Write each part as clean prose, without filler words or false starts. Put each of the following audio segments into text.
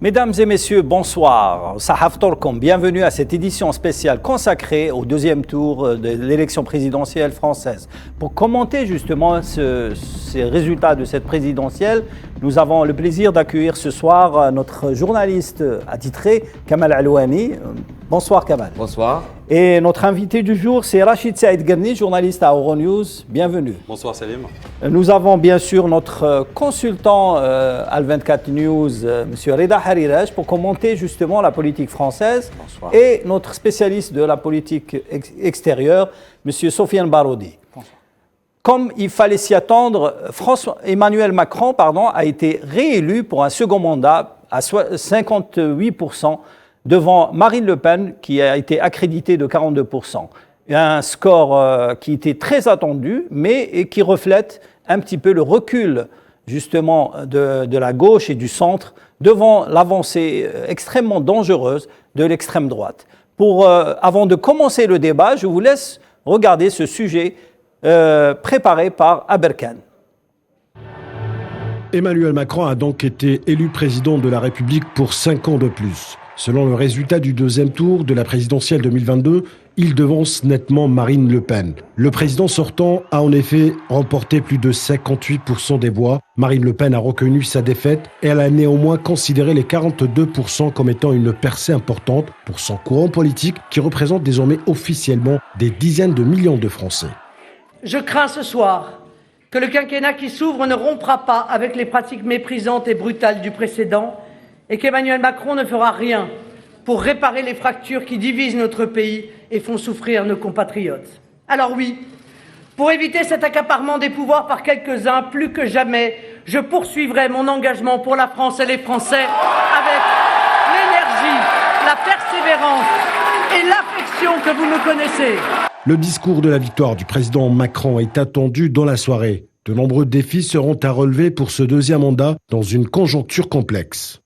Mesdames et messieurs, bonsoir. Sahaf Torkom, bienvenue à cette édition spéciale consacrée au deuxième tour de l'élection présidentielle française. Pour commenter justement ces résultats de cette présidentielle, nous avons le plaisir d'accueillir ce soir notre journaliste attitré, Kamal Alouani. Bonsoir Kamal. Bonsoir. Et notre invité du jour, c'est Rachid Saïd Garni, journaliste à Euronews. Bienvenue. Bonsoir Salim. Nous avons bien sûr notre consultant Al24 News, M. Reda Hariraj, pour commenter justement la politique française. Bonsoir. Et notre spécialiste de la politique extérieure, M. Sofiane Baroudi. Bonsoir. Comme il fallait s'y attendre, Emmanuel Macron a été réélu pour un second mandat à 58%, devant Marine Le Pen, qui a été accréditée de 42%. Un score qui était très attendu, mais qui reflète un petit peu le recul, justement, de la gauche et du centre devant l'avancée extrêmement dangereuse de l'extrême droite. Avant de commencer le débat, je vous laisse regarder ce sujet préparé par Aberkan. Emmanuel Macron a donc été élu président de la République pour 5 ans de plus. Selon le résultat du deuxième tour de la présidentielle 2022, il devance nettement Marine Le Pen. Le président sortant a en effet remporté plus de 58% des voix. Marine Le Pen a reconnu sa défaite et elle a néanmoins considéré les 42% comme étant une percée importante pour son courant politique qui représente désormais officiellement des dizaines de millions de Français. Je crains ce soir que le quinquennat qui s'ouvre ne rompra pas avec les pratiques méprisantes et brutales du précédent et qu'Emmanuel Macron ne fera rien pour réparer les fractures qui divisent notre pays et font souffrir nos compatriotes. Alors oui, pour éviter cet accaparement des pouvoirs par quelques-uns, plus que jamais, je poursuivrai mon engagement pour la France et les Français avec l'énergie, la persévérance et l'affection que vous me connaissez. Le discours de la victoire du président Macron est attendu dans la soirée. De nombreux défis seront à relever pour ce deuxième mandat dans une conjoncture complexe.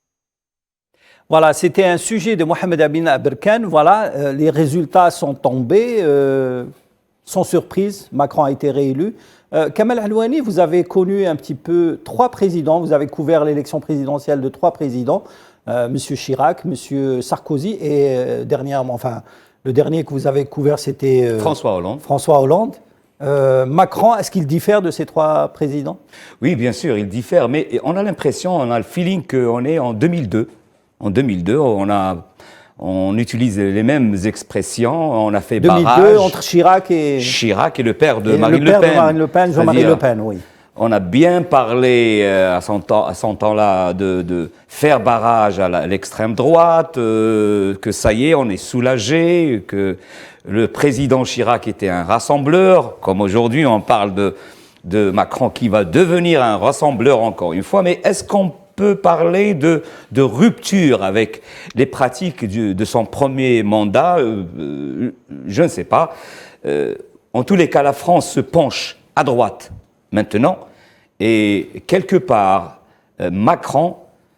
Voilà, c'était un sujet de Mohamed Amin Aberkan. Voilà, les résultats sont tombés. Sans surprise, Macron a été réélu. Kamal Alouani, vous avez connu un petit peu 3 présidents. Vous avez couvert l'élection présidentielle de 3 présidents. M. Chirac, M. Sarkozy et dernièrement, le dernier que vous avez couvert, c'était François Hollande. François Hollande. Macron, est-ce qu'il diffère de ces 3 présidents? Oui, bien sûr, il diffère, mais on a l'impression, on a le feeling qu'on est en 2002. En 2002, on utilise les mêmes expressions, on a fait 2002, barrage. entre Chirac et le père de Marine Le Pen. Le père de Marine Le Pen, Jean-Marie Le Pen, oui. On a bien parlé à son temps-là de faire barrage à l'extrême droite, que ça y est, on est soulagé, que le président Chirac était un rassembleur, comme aujourd'hui on parle de Macron qui va devenir un rassembleur encore une fois, mais est-ce qu'on peut parler de rupture avec les pratiques de son premier mandat? Je ne sais pas. En tous les cas, la France se penche à droite maintenant, et quelque part, Macron,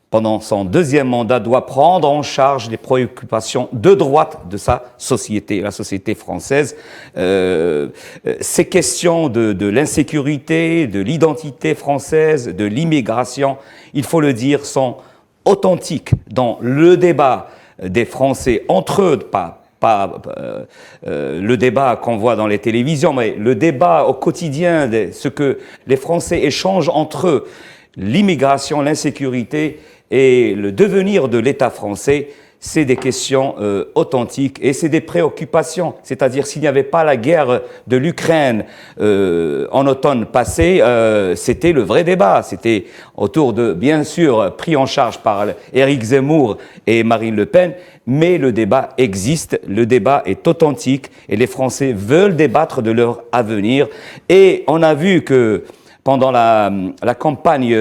pendant son deuxième mandat, doit prendre en charge les préoccupations de droite de sa société, la société française. Ces questions de l'insécurité, de l'identité française, de l'immigration, il faut le dire, sont authentiques dans le débat des Français entre eux, pas le débat qu'on voit dans les télévisions, mais le débat au quotidien, ce que les Français échangent entre eux, l'immigration, l'insécurité et le devenir de l'État français, c'est des questions authentiques et c'est des préoccupations. C'est-à-dire, s'il n'y avait pas la guerre de l'Ukraine en automne passé, c'était le vrai débat. C'était autour de, bien sûr, pris en charge par Éric Zemmour et Marine Le Pen, mais le débat existe, le débat est authentique et les Français veulent débattre de leur avenir. Et on a vu que pendant la campagne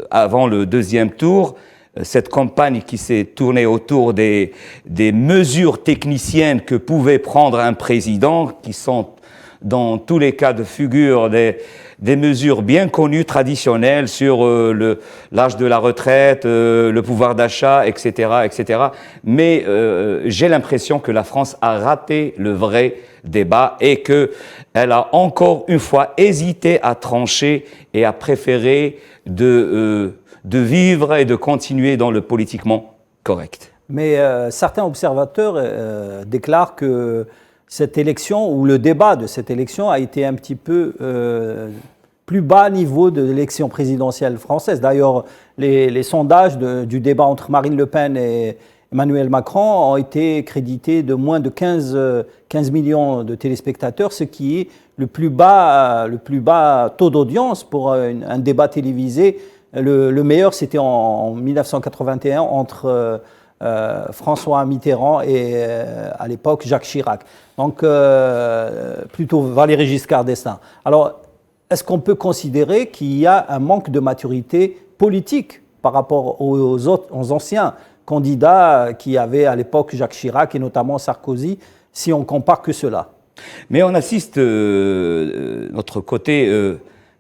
avant le deuxième tour, cette campagne qui s'est tournée autour des mesures techniciennes que pouvait prendre un président, qui sont dans tous les cas de figure des mesures bien connues, traditionnelles, sur l'âge de la retraite, le pouvoir d'achat, etc., etc. Mais j'ai l'impression que la France a raté le vrai débat et qu'elle a encore une fois hésité à trancher et a préféré de vivre et de continuer dans le politiquement correct. Mais certains observateurs déclarent que cette élection, ou le débat de cette élection, a été un petit peu plus bas niveau de l'élection présidentielle française. D'ailleurs, les sondages du débat entre Marine Le Pen et Emmanuel Macron ont été crédités de moins de 15 millions de téléspectateurs, ce qui est le plus bas taux d'audience pour un débat télévisé. Le meilleur, c'était en 1981 entre François Mitterrand et à l'époque Jacques Chirac. Donc plutôt Valéry Giscard d'Estaing. Alors, est-ce qu'on peut considérer qu'il y a un manque de maturité politique par rapport aux anciens candidats qui avaient à l'époque Jacques Chirac et notamment Sarkozy, si on compare que cela? Mais on assiste, notre côté,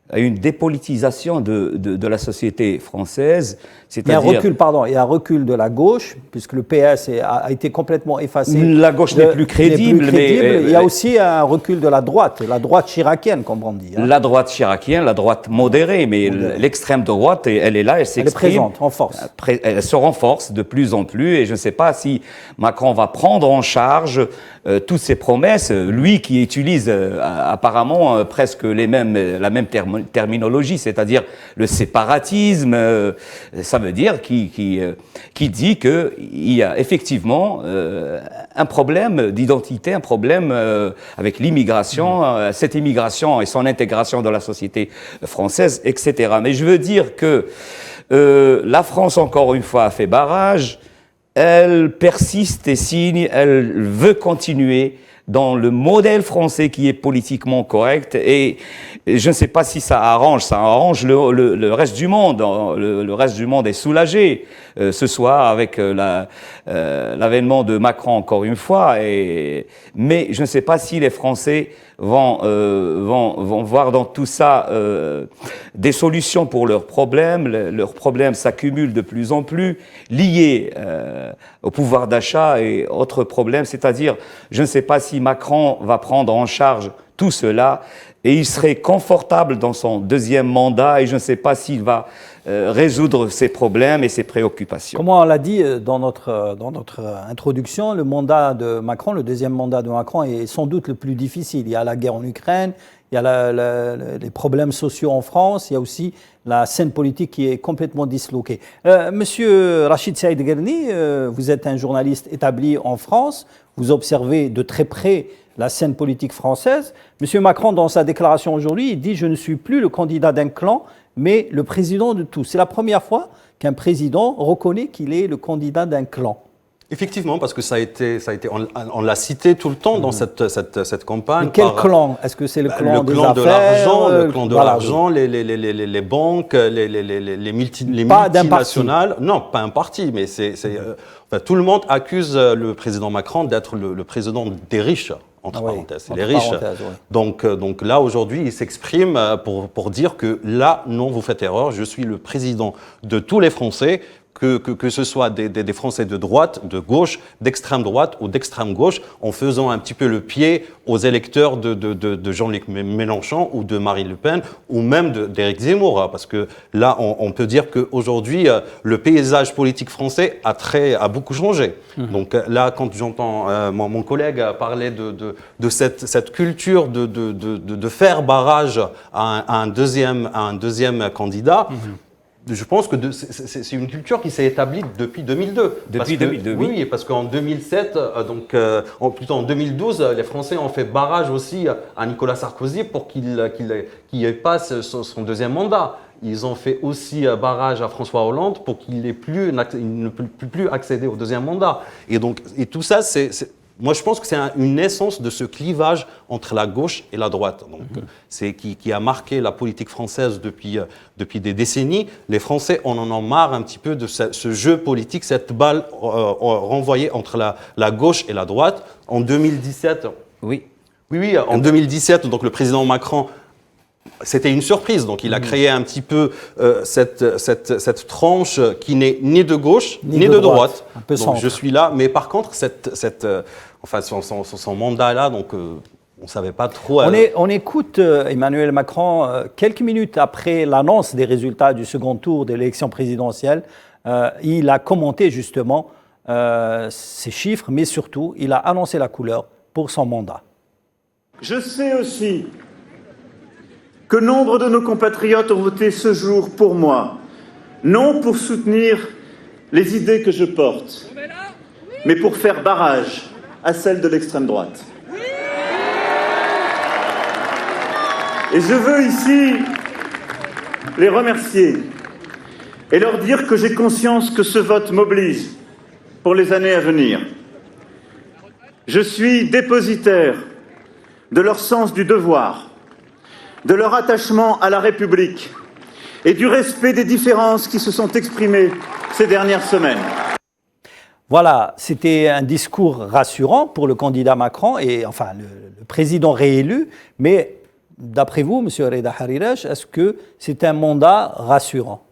à une dépolitisation de la société française. Il y a un recul de la gauche, puisque le PS a été complètement effacé. La gauche n'est plus crédible. Mais il y a aussi un recul de la droite chiracienne, comme on dit. Hein. La droite chiracienne, la droite modérée, mais l'extrême droite, elle est là, elle s'exprime. Elle est présente, en force. Elle se renforce de plus en plus, et je ne sais pas si Macron va prendre en charge toutes ces promesses, lui qui utilise apparemment presque la même terminologie, c'est-à-dire le séparatisme, ça veut dire qui dit qu'il y a effectivement un problème d'identité, un problème avec l'immigration, cette immigration et son intégration dans la société française, etc. Mais je veux dire que la France, encore une fois, a fait barrage, elle persiste et signe, elle veut continuer dans le modèle français qui est politiquement correct, et je ne sais pas si ça arrange le reste du monde. Le reste du monde est soulagé ce soir avec l'avènement de Macron, encore une fois, mais je ne sais pas si les Français vont voir dans tout ça des solutions pour leurs problèmes. Leurs problèmes s'accumulent de plus en plus, liés au pouvoir d'achat et autres problèmes. C'est-à-dire, je ne sais pas si Macron va prendre en charge tout cela, et il serait confortable dans son deuxième mandat, et je ne sais pas s'il va résoudre ses problèmes et ses préoccupations. Comme on l'a dit dans notre introduction, le mandat de Macron, le deuxième mandat de Macron est sans doute le plus difficile. Il y a la guerre en Ukraine, il y a les problèmes sociaux en France, il y a aussi la scène politique qui est complètement disloquée. Monsieur Rachid Saïd Guerni, vous êtes un journaliste établi en France, vous observez de très près la scène politique française. Monsieur Macron, dans sa déclaration aujourd'hui, il dit « Je ne suis plus le candidat d'un clan, mais le président de tous ». C'est la première fois qu'un président reconnaît qu'il est le candidat d'un clan. Effectivement, parce que on l'a cité tout le temps dans cette campagne. Mais quel clan? Est-ce que c'est le clan des affaires, le clan de l'argent, les banques, les multinationales? Non, pas un parti, mais tout le monde accuse le président Macron d'être le président des riches. Entre parenthèses, les riches. Oui. Donc là, aujourd'hui, il s'exprime pour dire que là, non, vous faites erreur, je suis le président de tous les Français, que ce soit des Français de droite, de gauche, d'extrême droite ou d'extrême gauche, en faisant un petit peu le pied aux électeurs de Jean-Luc Mélenchon ou de Marine Le Pen ou même d'Éric Zemmour. Parce que là, on peut dire qu'aujourd'hui, le paysage politique français a beaucoup changé. Donc là, quand j'entends mon collègue parler de cette culture de faire barrage à un deuxième candidat, je pense que c'est une culture qui s'est établie depuis 2002. Depuis 2002, oui. Parce qu'en 2007, plutôt en 2012, les Français ont fait barrage aussi à Nicolas Sarkozy pour qu'il passe son deuxième mandat. Ils ont fait aussi barrage à François Hollande pour qu'il ne peut plus accéder au deuxième mandat. Et tout ça, moi, je pense que c'est une essence de ce clivage entre la gauche et la droite. C'est qui a marqué la politique française depuis des décennies. Les Français, on en a marre un petit peu de ce jeu politique, cette balle renvoyée entre la gauche et la droite. En 2017, oui, en 2017, donc le président Macron c'était une surprise. Donc, il a créé un petit peu cette tranche qui n'est ni de gauche ni de droite. Un peu donc, centre. je suis là. Mais par contre, son mandat-là, donc, on ne savait pas trop. On écoute Emmanuel Macron quelques minutes après l'annonce des résultats du second tour de l'élection présidentielle. Il a commenté justement ces chiffres, mais surtout, il a annoncé la couleur pour son mandat. Je sais aussi que nombre de nos compatriotes ont voté ce jour pour moi, non pour soutenir les idées que je porte, mais pour faire barrage à celles de l'extrême droite. Et je veux ici les remercier et leur dire que j'ai conscience que ce vote m'oblige pour les années à venir. Je suis dépositaire de leur sens du devoir, de leur attachement à la République et du respect des différences qui se sont exprimées ces dernières semaines. Voilà, c'était un discours rassurant pour le candidat Macron et enfin le président réélu, mais d'après vous, M. Reda Harirach, est-ce que c'est un mandat rassurant?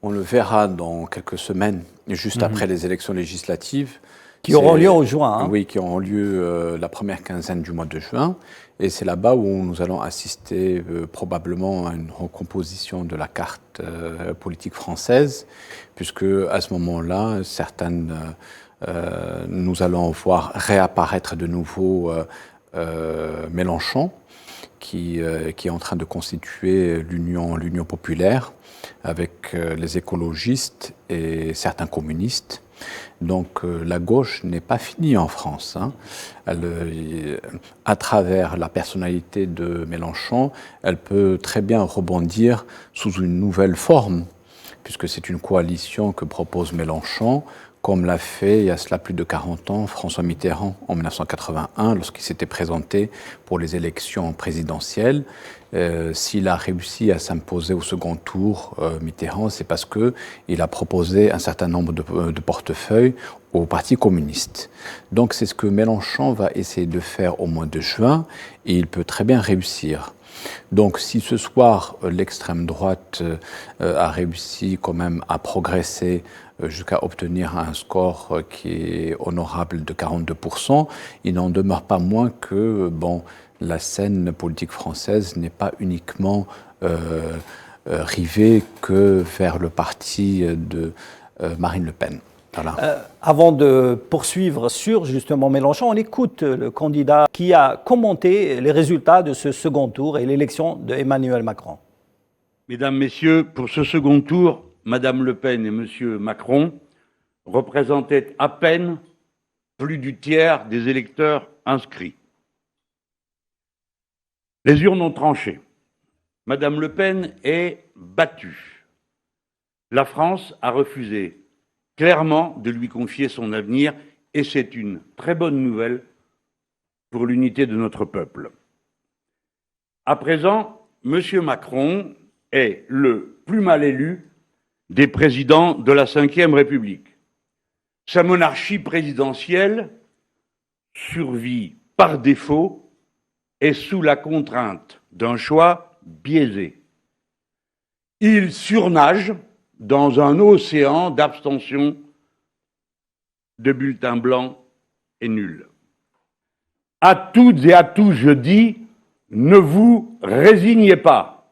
On le verra dans quelques semaines, juste après les élections législatives. Qui auront lieu en juin. Oui, qui auront lieu la première quinzaine du mois de juin. Et c'est là-bas où nous allons assister probablement à une recomposition de la carte politique française, puisque à ce moment-là, nous allons voir réapparaître de nouveau Mélenchon, qui est en train de constituer l'Union populaire avec les écologistes et certains communistes. Donc la gauche n'est pas finie en France. À travers la personnalité de Mélenchon, elle peut très bien rebondir sous une nouvelle forme, puisque c'est une coalition que propose Mélenchon, comme l'a fait il y a cela plus de 40 ans François Mitterrand en 1981, lorsqu'il s'était présenté pour les élections présidentielles. S'il a réussi à s'imposer au second tour, Mitterrand, c'est parce qu'il a proposé un certain nombre de portefeuilles au Parti communiste. Donc c'est ce que Mélenchon va essayer de faire au mois de juin, et il peut très bien réussir. Donc si ce soir l'extrême droite a réussi quand même à progresser jusqu'à obtenir un score qui est honorable de 42%, il n'en demeure pas moins que la scène politique française n'est pas uniquement rivée que vers le parti de Marine Le Pen. Voilà. Avant de poursuivre sur justement Mélenchon, on écoute le candidat qui a commenté les résultats de ce second tour et l'élection d'Emmanuel Macron. Mesdames, Messieurs, pour ce second tour, Madame Le Pen et Monsieur Macron représentaient à peine plus du tiers des électeurs inscrits. Les urnes ont tranché. Madame Le Pen est battue. La France a refusé clairement de lui confier son avenir, et c'est une très bonne nouvelle pour l'unité de notre peuple. À présent, M. Macron est le plus mal élu des présidents de la Ve République. Sa monarchie présidentielle survit par défaut et sous la contrainte d'un choix biaisé. Il surnage dans un océan d'abstention, de bulletins blancs et nuls. À toutes et à tous, je dis, ne vous résignez pas.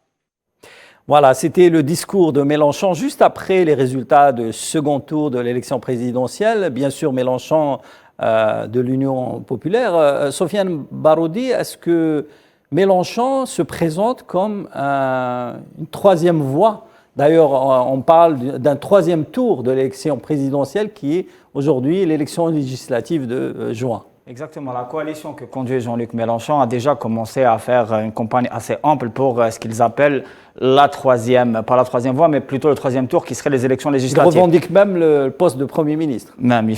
Voilà, c'était le discours de Mélenchon juste après les résultats du second tour de l'élection présidentielle. Bien sûr, Mélenchon de l'Union populaire. Sofiane Baroudi, est-ce que Mélenchon se présente comme une troisième voie? D'ailleurs, on parle d'un troisième tour de l'élection présidentielle qui est aujourd'hui l'élection législative de juin. Exactement. La coalition que conduit Jean-Luc Mélenchon a déjà commencé à faire une campagne assez ample pour ce qu'ils appellent la troisième, pas la troisième voie, mais plutôt le troisième tour qui serait les élections législatives. Il revendique même le poste de Premier ministre. Même,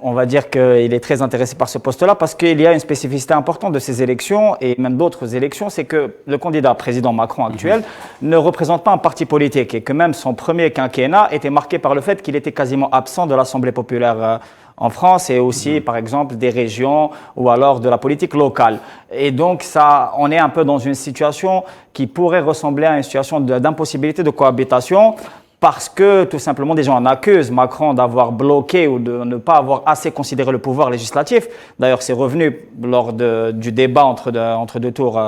on va dire qu'il est très intéressé par ce poste-là parce qu'il y a une spécificité importante de ces élections et même d'autres élections, c'est que le candidat président Macron actuel ne représente pas un parti politique et que même son premier quinquennat était marqué par le fait qu'il était quasiment absent de l'Assemblée populaire en France et aussi, par exemple, des régions ou alors de la politique locale. Et donc, on est un peu dans une situation qui pourrait ressembler à une situation d'impossibilité de cohabitation parce que, tout simplement, des gens en accusent Macron d'avoir bloqué ou de ne pas avoir assez considéré le pouvoir législatif. D'ailleurs, c'est revenu lors du débat entre deux tours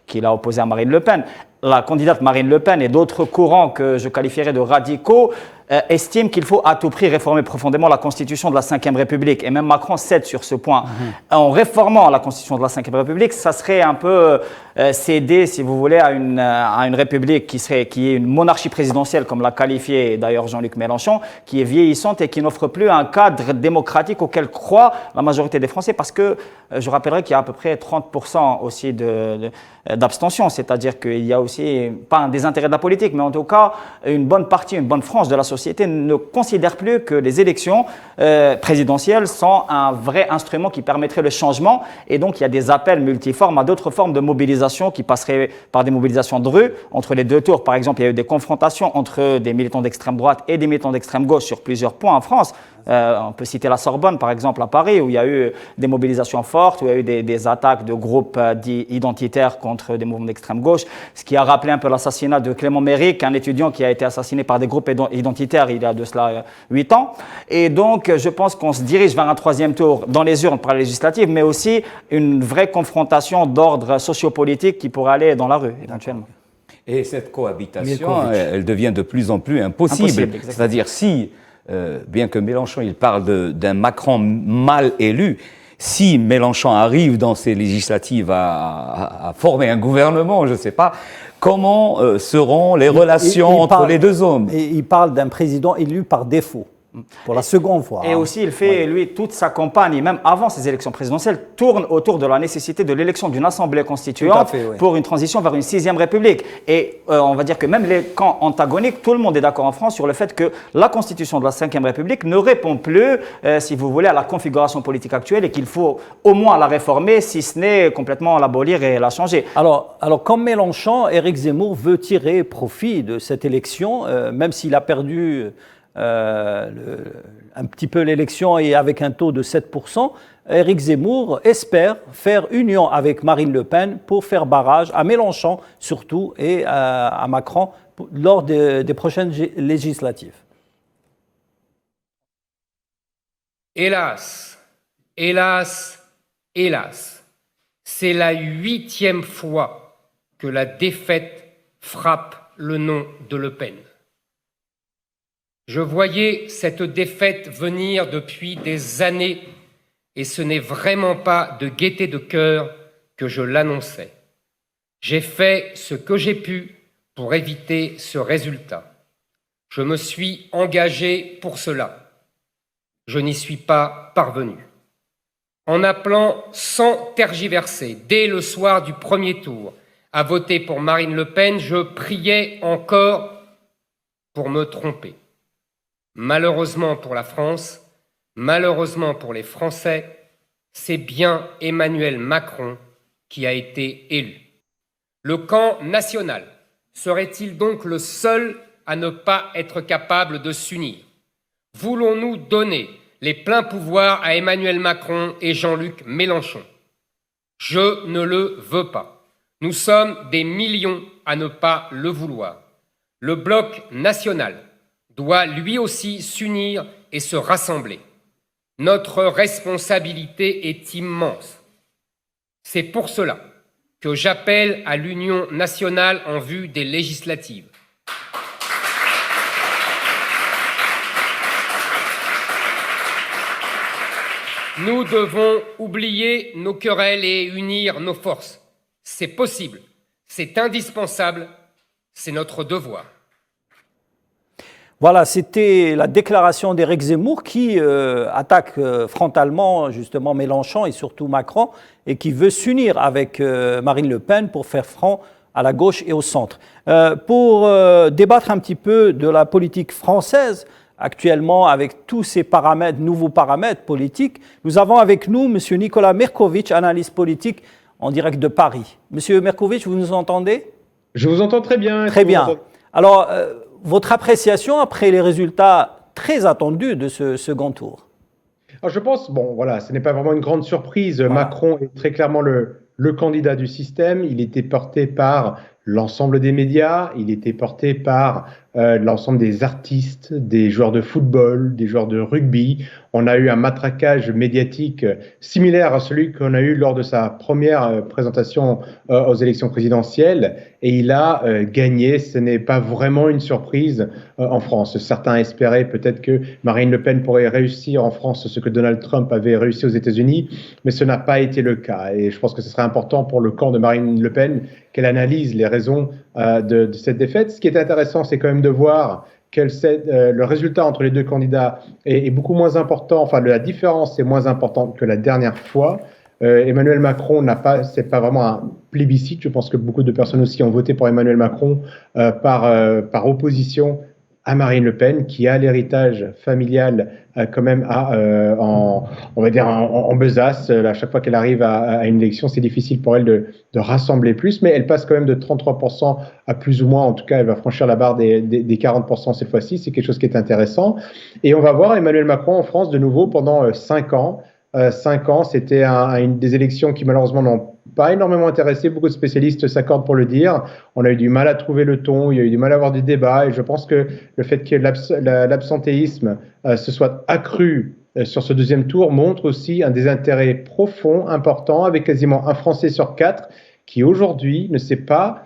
qu'il a opposé à Marine Le Pen. La candidate Marine Le Pen et d'autres courants que je qualifierais de radicaux estiment qu'il faut à tout prix réformer profondément la Constitution de la Ve République. Et même Macron cède sur ce point. En réformant la Constitution de la Ve République, ça serait un peu céder, si vous voulez, à une République qui est une monarchie présidentielle, comme l'a qualifié d'ailleurs Jean-Luc Mélenchon, qui est vieillissante et qui n'offre plus un cadre démocratique auquel croit la majorité des Français, parce que je rappellerai qu'il y a à peu près 30% aussi d'abstention, c'est-à-dire qu'il y a aussi, pas un désintérêt de la politique, mais en tout cas, une bonne partie, une bonne frange de la société ne considère plus que les élections présidentielles sont un vrai instrument qui permettrait le changement. Et donc, il y a des appels multiformes à d'autres formes de mobilisation qui passeraient par des mobilisations de rue. Entre les deux tours, par exemple, il y a eu des confrontations entre des militants d'extrême droite et des militants d'extrême gauche sur plusieurs points en France. On peut citer la Sorbonne, par exemple, à Paris, où il y a eu des mobilisations fortes, où il y a eu des attaques de groupes dits identitaires contre des mouvements d'extrême gauche, ce qui a rappelé un peu l'assassinat de Clément Méric, un étudiant qui a été assassiné par des groupes identitaires il y a de cela 8 ans. Et donc, je pense qu'on se dirige vers un troisième tour dans les urnes par les législatives, mais aussi une vraie confrontation d'ordre sociopolitique qui pourrait aller dans la rue, éventuellement. Et cette cohabitation, elle devient de plus en plus impossible. C'est-à-dire si... bien que Mélenchon il parle d'un Macron mal élu, si Mélenchon arrive dans ces législatives à former un gouvernement, je ne sais pas, comment seront les relations entre les deux hommes? Et il parle d'un président élu par défaut. Pour la seconde fois. Et aussi, il fait, lui, toute sa campagne, même avant ces élections présidentielles, tourne autour de la nécessité de l'élection d'une assemblée constituante pour une transition vers une 6e République. Et on va dire que même les camps antagoniques, tout le monde est d'accord en France sur le fait que la constitution de la 5e République ne répond plus, si vous voulez, à la configuration politique actuelle et qu'il faut au moins la réformer, si ce n'est complètement l'abolir et la changer. Alors, comme Mélenchon, Éric Zemmour veut tirer profit de cette élection, même s'il a perdu... un petit peu l'élection et avec un taux de 7%, Éric Zemmour espère faire union avec Marine Le Pen pour faire barrage à Mélenchon surtout et à Macron lors des prochaines législatives. Hélas, hélas, hélas, c'est la 8e fois que la défaite frappe le nom de Le Pen. Je voyais cette défaite venir depuis des années et ce n'est vraiment pas de gaieté de cœur que je l'annonçais. J'ai fait ce que j'ai pu pour éviter ce résultat. Je me suis engagé pour cela. Je n'y suis pas parvenu. En appelant sans tergiverser, dès le soir du premier tour, à voter pour Marine Le Pen, je priais encore pour me tromper. Malheureusement pour la France, malheureusement pour les Français, c'est bien Emmanuel Macron qui a été élu. Le camp national serait-il donc le seul à ne pas être capable de s'unir? Voulons-nous donner les pleins pouvoirs à Emmanuel Macron et Jean-Luc Mélenchon? Je ne le veux pas. Nous sommes des millions à ne pas le vouloir. Le bloc national doit lui aussi s'unir et se rassembler. Notre responsabilité est immense. C'est pour cela que j'appelle à l'union nationale en vue des législatives. Nous devons oublier nos querelles et unir nos forces. C'est possible, c'est indispensable, c'est notre devoir. Voilà, c'était la déclaration d'Éric Zemmour qui attaque frontalement justement Mélenchon et surtout Macron et qui veut s'unir avec Marine Le Pen pour faire front à la gauche et au centre. Pour débattre un petit peu de la politique française, actuellement avec tous ces paramètres, nouveaux paramètres politiques, nous avons avec nous M. Nicolas Merkovitch, analyste politique en direct de Paris. Monsieur Merkovitch, vous nous entendez? Je vous entends très bien. Très bien. Alors, votre appréciation après les résultats très attendus de ce second tour? Alors je pense, bon voilà, ce n'est pas vraiment une grande surprise. Voilà. Macron est très clairement le candidat du système. Il était porté par l'ensemble des médias, il était porté par l'ensemble des artistes, des joueurs de football, des joueurs de rugby. On a eu un matraquage médiatique similaire à celui qu'on a eu lors de sa première présentation aux élections présidentielles. Et il a gagné. Ce n'est pas vraiment une surprise en France. Certains espéraient peut-être que Marine Le Pen pourrait réussir en France ce que Donald Trump avait réussi aux États-Unis, mais ce n'a pas été le cas. Et je pense que ce serait important pour le camp de Marine Le Pen qu'elle analyse les raisons de cette défaite. Ce qui est intéressant, c'est quand même de voir que le résultat entre les deux candidats est beaucoup moins important, enfin la différence est moins importante que la dernière fois. Emmanuel Macron c'est pas vraiment un plébiscite. Je pense que beaucoup de personnes aussi ont voté pour Emmanuel Macron par opposition à Marine Le Pen, qui a l'héritage familial quand même on va dire en besace. À chaque fois qu'elle arrive à une élection, c'est difficile pour elle de rassembler plus, mais elle passe quand même de 33% à plus ou moins, en tout cas elle va franchir la barre des 40% cette fois-ci. C'est quelque chose qui est intéressant. Et on va voir Emmanuel Macron en France de nouveau pendant 5 ans. 5 ans, c'était une des élections qui malheureusement n'ont pas énormément intéressé. Beaucoup de spécialistes s'accordent pour le dire. On a eu du mal à trouver le ton, il y a eu du mal à avoir du débat, et je pense que le fait que l'absentéisme se soit accru sur ce deuxième tour montre aussi un désintérêt profond, important, avec quasiment un Français sur 4 qui aujourd'hui ne s'est pas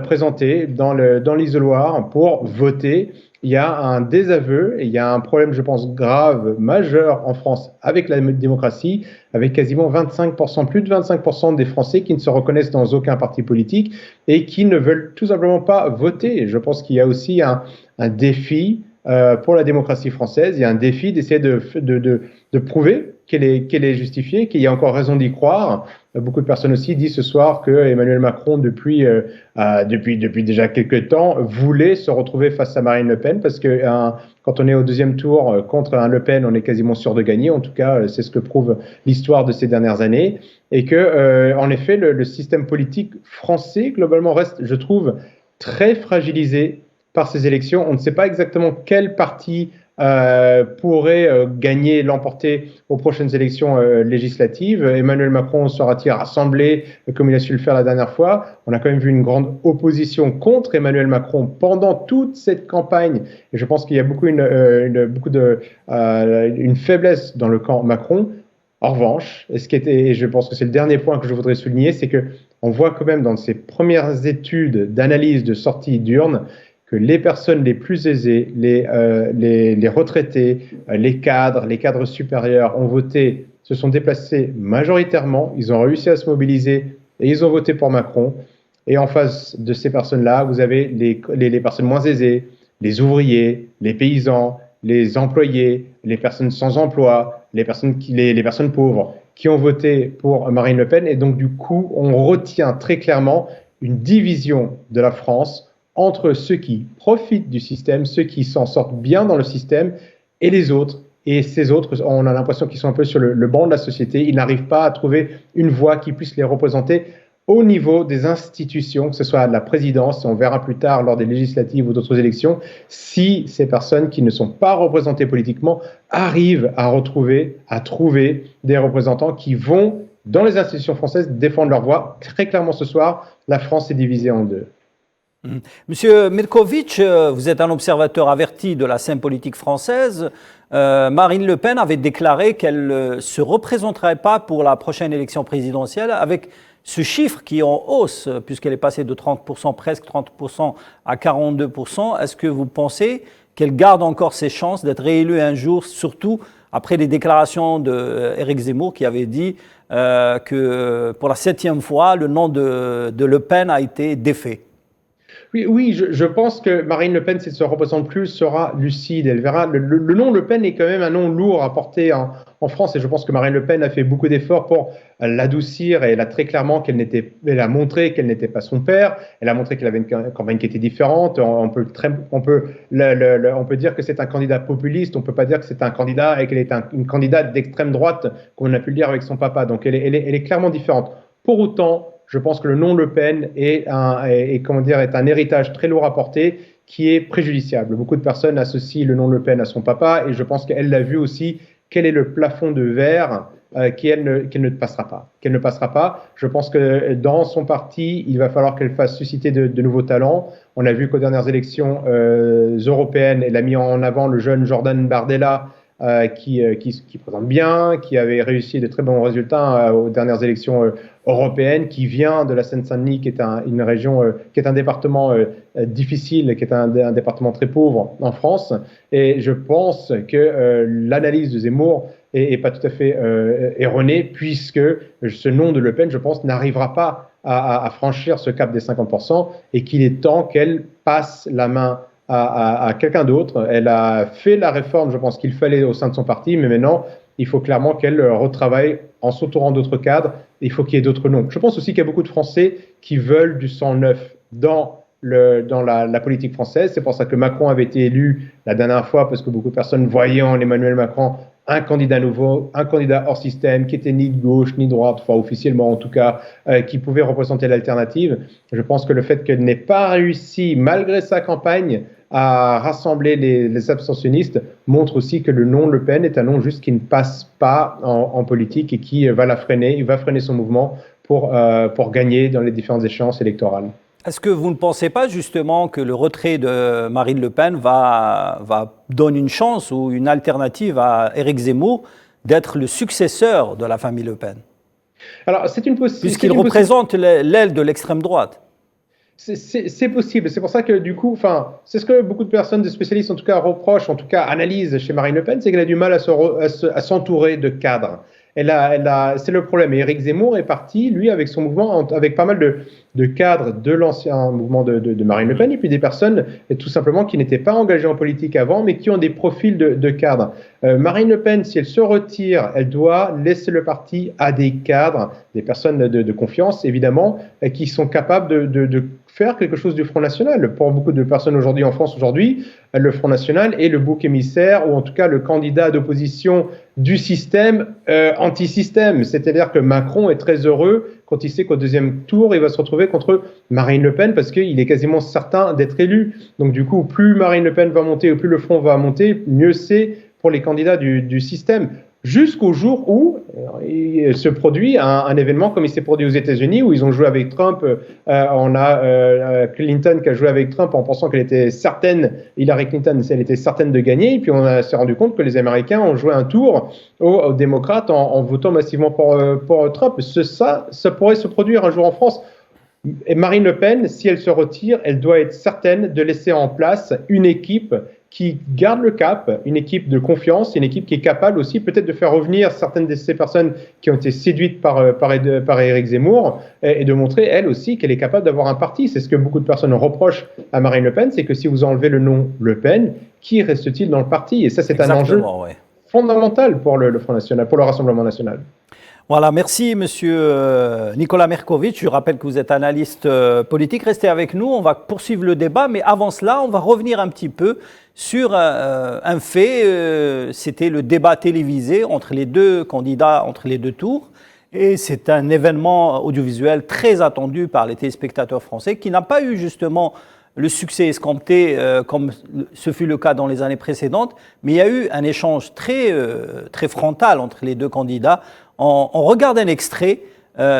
présenté dans l'isoloir pour voter. Il y a un désaveu et il y a un problème, je pense, grave, majeur en France avec la démocratie, avec quasiment 25%, plus de 25% des Français qui ne se reconnaissent dans aucun parti politique et qui ne veulent tout simplement pas voter. Je pense qu'il y a aussi un défi pour la démocratie française. Il y a un défi d'essayer de prouver qu'elle est justifiée, qu'il y a encore raison d'y croire. Beaucoup de personnes aussi disent ce soir que Emmanuel Macron, depuis déjà quelques temps, voulait se retrouver face à Marine Le Pen, parce que quand on est au deuxième tour contre un Le Pen, on est quasiment sûr de gagner. En tout cas, c'est ce que prouve l'histoire de ces dernières années. Et que, en effet, le système politique français, globalement, reste, je trouve, très fragilisé par ces élections. On ne sait pas exactement quel parti pourrait gagner, l'emporter aux prochaines élections législatives. Emmanuel Macron sera-t-il rassemblé comme il a su le faire la dernière fois? On a quand même vu une grande opposition contre Emmanuel Macron pendant toute cette campagne. Et je pense qu'il y a une faiblesse dans le camp Macron. En revanche, et je pense que c'est le dernier point que je voudrais souligner, c'est que on voit quand même dans ces premières études d'analyse de sortie d'urne que les personnes les plus aisées, les retraités, les cadres supérieurs ont voté, se sont déplacés majoritairement, ils ont réussi à se mobiliser et ils ont voté pour Macron. Et en face de ces personnes-là, vous avez les personnes moins aisées, les ouvriers, les paysans, les employés, les personnes sans emploi, les personnes pauvres qui ont voté pour Marine Le Pen. Et donc du coup, on retient très clairement une division de la France entre ceux qui profitent du système, ceux qui s'en sortent bien dans le système, et les autres. Et ces autres, on a l'impression qu'ils sont un peu sur le banc de la société. Ils n'arrivent pas à trouver une voix qui puisse les représenter au niveau des institutions, que ce soit la présidence, on verra plus tard lors des législatives ou d'autres élections, si ces personnes qui ne sont pas représentées politiquement arrivent à trouver des représentants qui vont, dans les institutions françaises, défendre leur voix. Très clairement ce soir, la France est divisée en deux. Monsieur Merkovitch, vous êtes un observateur averti de la scène politique française. Marine Le Pen avait déclaré qu'elle ne se représenterait pas pour la prochaine élection présidentielle, avec ce chiffre qui est en hausse, puisqu'elle est passée de 30%, presque 30% à 42%. Est-ce que vous pensez qu'elle garde encore ses chances d'être réélue un jour, surtout après les déclarations d'Éric Zemmour qui avait dit que pour la 7e fois, le nom de Le Pen a été défait? Oui, je pense que Marine Le Pen, si elle se représente plus, sera lucide. Elle verra. Le nom Le Pen est quand même un nom lourd à porter en France, et je pense que Marine Le Pen a fait beaucoup d'efforts pour l'adoucir, et elle a très clairement elle a montré qu'elle n'était pas son père. Elle a montré qu'elle avait une campagne qui était différente. On peut dire que c'est un candidat populiste. On peut pas dire que c'est un candidat et qu'elle est une candidate d'extrême droite, comme on a pu le dire avec son papa. Donc elle est clairement différente. Pour autant, je pense que le nom Le Pen est un héritage très lourd à porter, qui est préjudiciable. Beaucoup de personnes associent le nom Le Pen à son papa, et je pense qu'elle l'a vu aussi, quel est le plafond de verre qu'elle ne passera pas. Qu'elle ne passera pas. Je pense que dans son parti, il va falloir qu'elle fasse susciter de nouveaux talents. On a vu qu'aux dernières élections européennes, elle a mis en avant le jeune Jordan Bardella, qui présente bien, qui avait réussi de très bons résultats aux dernières élections européennes, qui vient de la Seine-Saint-Denis, qui est une région, qui est un département difficile, qui est un département très pauvre en France. Et je pense que l'analyse de Zemmour est pas tout à fait erronée, puisque ce nom de Le Pen, je pense, n'arrivera pas à franchir ce cap des 50%, et qu'il est temps qu'elle passe la main à quelqu'un d'autre. Elle a fait la réforme, je pense, qu'il fallait au sein de son parti, mais maintenant, il faut clairement qu'elle retravaille en s'entourant d'autres cadres. Il faut qu'il y ait d'autres noms. Je pense aussi qu'il y a beaucoup de Français qui veulent du sang neuf dans la politique française. C'est pour ça que Macron avait été élu la dernière fois, parce que beaucoup de personnes voyaient en Emmanuel Macron un candidat nouveau, un candidat hors système, qui était ni de gauche ni de droite, enfin officiellement en tout cas, qui pouvait représenter l'alternative. Je pense que le fait qu'elle n'ait pas réussi, malgré sa campagne, à rassembler les abstentionnistes montre aussi que le nom Le Pen est un nom juste qui ne passe pas en politique, et qui va freiner son mouvement pour gagner dans les différentes échéances électorales. Est-ce que vous ne pensez pas justement que le retrait de Marine Le Pen va donner une chance ou une alternative à Éric Zemmour d'être le successeur de la famille Le Pen? Alors, c'est une possibilité. Puisqu'il représente l'aile de l'extrême droite. C'est possible. C'est pour ça que du coup, c'est ce que beaucoup de personnes, des spécialistes en tout cas, reprochent, en tout cas analysent chez Marine Le Pen, c'est qu'elle a du mal à s'entourer de cadres. C'est le problème. Et Éric Zemmour est parti, lui, avec son mouvement, avec pas mal de cadres de l'ancien mouvement de Marine Le Pen, et puis des personnes, tout simplement, qui n'étaient pas engagées en politique avant, mais qui ont des profils de cadres. Marine Le Pen, si elle se retire, elle doit laisser le parti à des cadres, des personnes de confiance, évidemment, qui sont capables de faire quelque chose du Front National. Pour beaucoup de personnes aujourd'hui en France, le Front National est le bouc émissaire, ou en tout cas le candidat d'opposition du système anti-système. C'est-à-dire que Macron est très heureux quand il sait qu'au deuxième tour, il va se retrouver contre Marine Le Pen, parce qu'il est quasiment certain d'être élu. Donc du coup, plus Marine Le Pen va monter, ou plus le Front va monter, mieux c'est pour les candidats du système. Jusqu'au jour où il se produit un événement comme il s'est produit aux États-Unis, où ils ont joué avec Trump. On a Clinton qui a joué avec Trump en pensant qu'elle était certaine, Hillary Clinton, elle était certaine de gagner. Et puis on s'est rendu compte que les Américains ont joué un tour aux démocrates en votant massivement pour Trump. Ça pourrait se produire un jour en France. Et Marine Le Pen, si elle se retire, elle doit être certaine de laisser en place une équipe qui garde le cap, une équipe de confiance, une équipe qui est capable aussi peut-être de faire revenir certaines de ces personnes qui ont été séduites par Éric Zemmour, et de montrer, elle aussi, qu'elle est capable d'avoir un parti. C'est ce que beaucoup de personnes reprochent à Marine Le Pen, c'est que si vous enlevez le nom Le Pen, qui reste-t-il dans le parti? Et ça, c'est un enjeu fondamental pour le Front National, pour le Rassemblement National. Voilà, merci Monsieur Nicolas Merkovitch. Je rappelle que vous êtes analyste politique. Restez avec nous, on va poursuivre le débat, mais avant cela, on va revenir un petit peu sur un fait. C'était le débat télévisé entre les deux candidats, entre les deux tours. Et c'est un événement audiovisuel très attendu par les téléspectateurs français, qui n'a pas eu justement le succès escompté comme ce fut le cas dans les années précédentes, mais il y a eu un échange très frontal entre les deux candidats. On regarde un extrait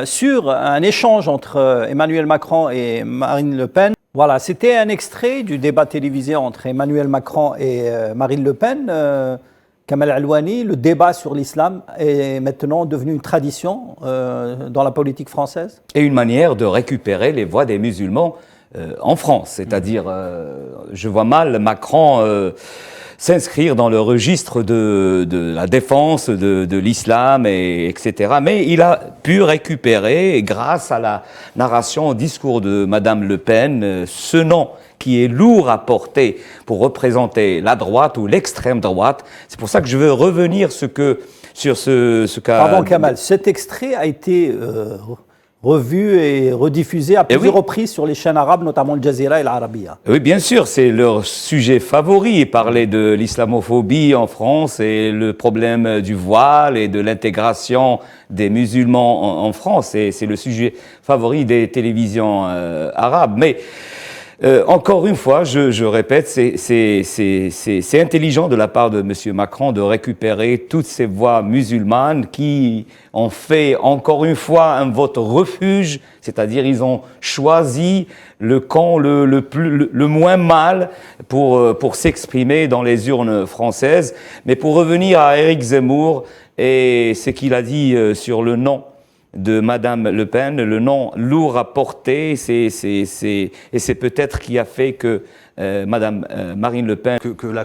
sur un échange entre Emmanuel Macron et Marine Le Pen. Voilà, c'était un extrait du débat télévisé entre Emmanuel Macron et Marine Le Pen. Kamal Alouani, le débat sur l'islam est maintenant devenu une tradition dans la politique française. Et une manière de récupérer les voix des musulmans en France. C'est-à-dire, je vois mal Macron s'inscrire dans le registre de la défense de l'islam, etc. Mais il a pu récupérer, grâce à la narration au discours de Madame Le Pen, ce nom qui est lourd à porter pour représenter la droite ou l'extrême droite. C'est pour ça que je veux revenir sur ce cas. Pardon Kamal, cet extrait a été revu et rediffusé à plusieurs reprises sur les chaînes arabes, notamment le Jazeera et l'Arabia. Oui, bien sûr, c'est leur sujet favori, parler de l'islamophobie en France et le problème du voile et de l'intégration des musulmans en France. C'est le sujet favori des télévisions arabes. Mais encore une fois, je répète, c'est intelligent de la part de M. Macron de récupérer toutes ces voix musulmanes qui ont fait encore une fois un vote refuge, c'est-à-dire ils ont choisi le camp le moins mal pour s'exprimer dans les urnes françaises. Mais pour revenir à Éric Zemmour et ce qu'il a dit sur le nom de Madame Le Pen, le nom lourd à porter, et c'est peut-être qui a fait que Madame Marine Le Pen... Que la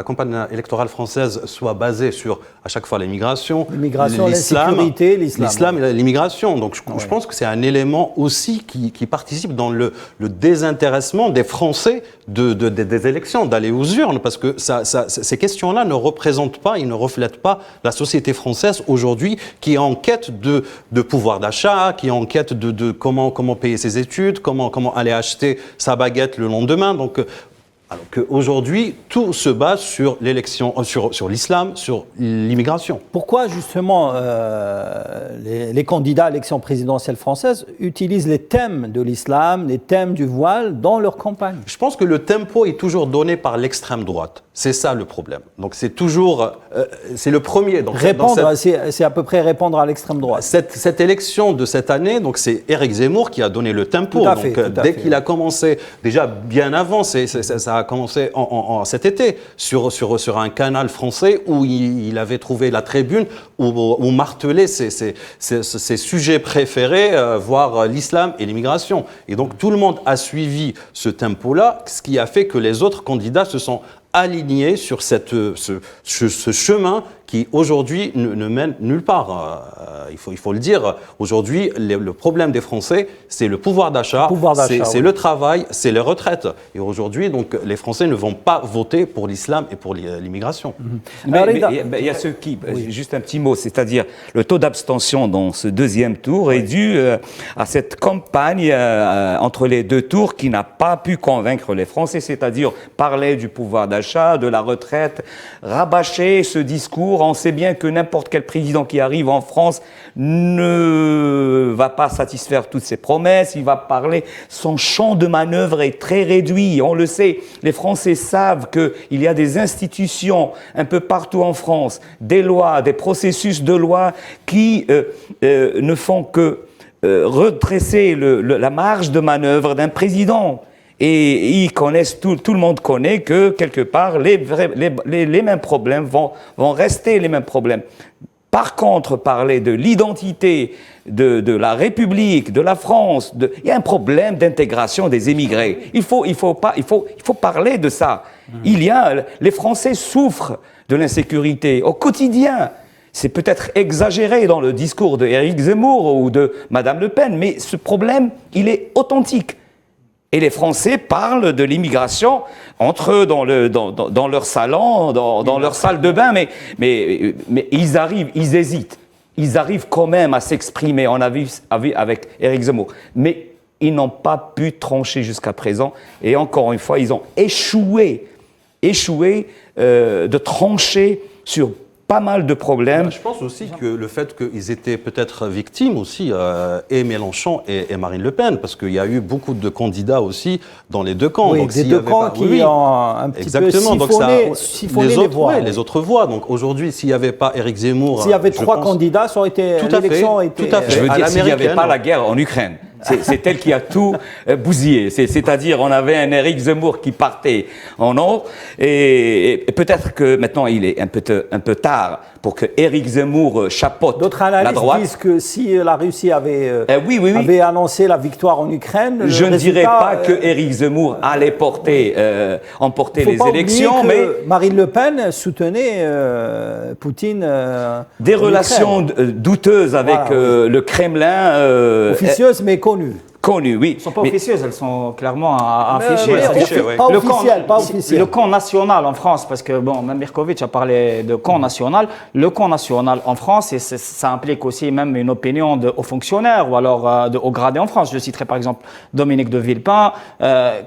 campagne électorale française soit basée sur, à chaque fois, l'immigration, l'insécurité, l'islam et l'immigration. Donc je pense que c'est un élément aussi qui participe dans le désintéressement des Français des élections, d'aller aux urnes, parce que ces questions-là ne représentent pas, ils ne reflètent pas la société française aujourd'hui qui est en quête de pouvoir d'achat, qui est en quête de comment payer ses études, comment aller acheter sa baguette le lendemain. Donc, alors qu'aujourd'hui, tout se base sur l'élection, sur l'islam, sur l'immigration. Pourquoi, justement, les candidats à l'élection présidentielle française utilisent les thèmes de l'islam, les thèmes du voile dans leur campagne? Je pense que le tempo est toujours donné par l'extrême droite. C'est ça le problème. Donc c'est toujours, c'est le premier. Donc, c'est à peu près répondre à l'extrême droite. Cette élection de cette année, donc c'est Éric Zemmour qui a donné le tempo. Dès qu'il a commencé, déjà bien avant, ça a commencé cet été sur un canal français où il avait trouvé la tribune où martelait ses sujets préférés, voire l'islam et l'immigration. Et donc tout le monde a suivi ce tempo-là, ce qui a fait que les autres candidats se sont alignés sur ce chemin qui aujourd'hui ne mène nulle part. Il faut le dire, aujourd'hui le problème des Français, c'est le pouvoir d'achat, c'est le travail, c'est les retraites. Et aujourd'hui, donc, les Français ne vont pas voter pour l'islam et pour l'immigration. Mais il y a ceux qui, juste un petit mot, c'est-à-dire le taux d'abstention dans ce deuxième tour est dû à cette campagne entre les deux tours qui n'a pas pu convaincre les Français, c'est-à-dire parler du pouvoir d'achat, de la retraite, rabâcher ce discours. On sait bien que n'importe quel président qui arrive en France ne va pas satisfaire toutes ses promesses, il va parler, son champ de manœuvre est très réduit, on le sait. Les Français savent qu'il y a des institutions un peu partout en France, des lois, des processus de loi qui ne font que redresser la marge de manœuvre d'un président. Et ils connaissent, tout le monde connaît que quelque part les mêmes problèmes vont rester les mêmes problèmes. Par contre, parler de l'identité de la République, de la France, il y a un problème d'intégration des émigrés. Il faut parler de ça. Les Français souffrent de l'insécurité au quotidien. C'est peut-être exagéré dans le discours de Éric Zemmour ou de Madame Le Pen, mais ce problème, il est authentique. Et les Français parlent de l'immigration entre eux dans leur salon, dans leur salle de bain, mais ils hésitent. Ils arrivent quand même à s'exprimer. On a vu avec Éric Zemmour. Mais ils n'ont pas pu trancher jusqu'à présent. Et encore une fois, ils ont échoué de trancher sur pas mal de problèmes. Je pense aussi que le fait qu'ils étaient peut-être victimes aussi, et Mélenchon et Marine Le Pen, parce qu'il y a eu beaucoup de candidats aussi dans les deux camps. Oui, donc des deux camps qui ont un petit peu siphonné les voix. Les autres voix. Donc aujourd'hui, s'il n'y avait pas Éric Zemmour... S'il y avait trois candidats, ça aurait été... Tout à fait. Je veux dire, s'il n'y avait pas la guerre en Ukraine. C'est elle qui a tout bousillé. C'est-à-dire, on avait un Éric Zemmour qui partait en or, et peut-être que maintenant il est un peu tard pour que Éric Zemmour chapeaute la droite. D'autres analystes disent que si la Russie avait annoncé la victoire en Ukraine, je ne dirais pas que Éric Zemmour allait emporter les élections, mais Marine Le Pen soutenait Poutine. Des relations douteuses avec le Kremlin. Officieuses mais connues. Connues, oui. Elles ne sont pas officieuses, elles sont clairement affichées. Pas officielles. Le camp national en France, parce que même Mirkovic a parlé de camp national. Le camp national en France, et ça implique aussi même une opinion de hauts fonctionnaires ou alors de hauts gradés en France. Je citerai par exemple Dominique de Villepin,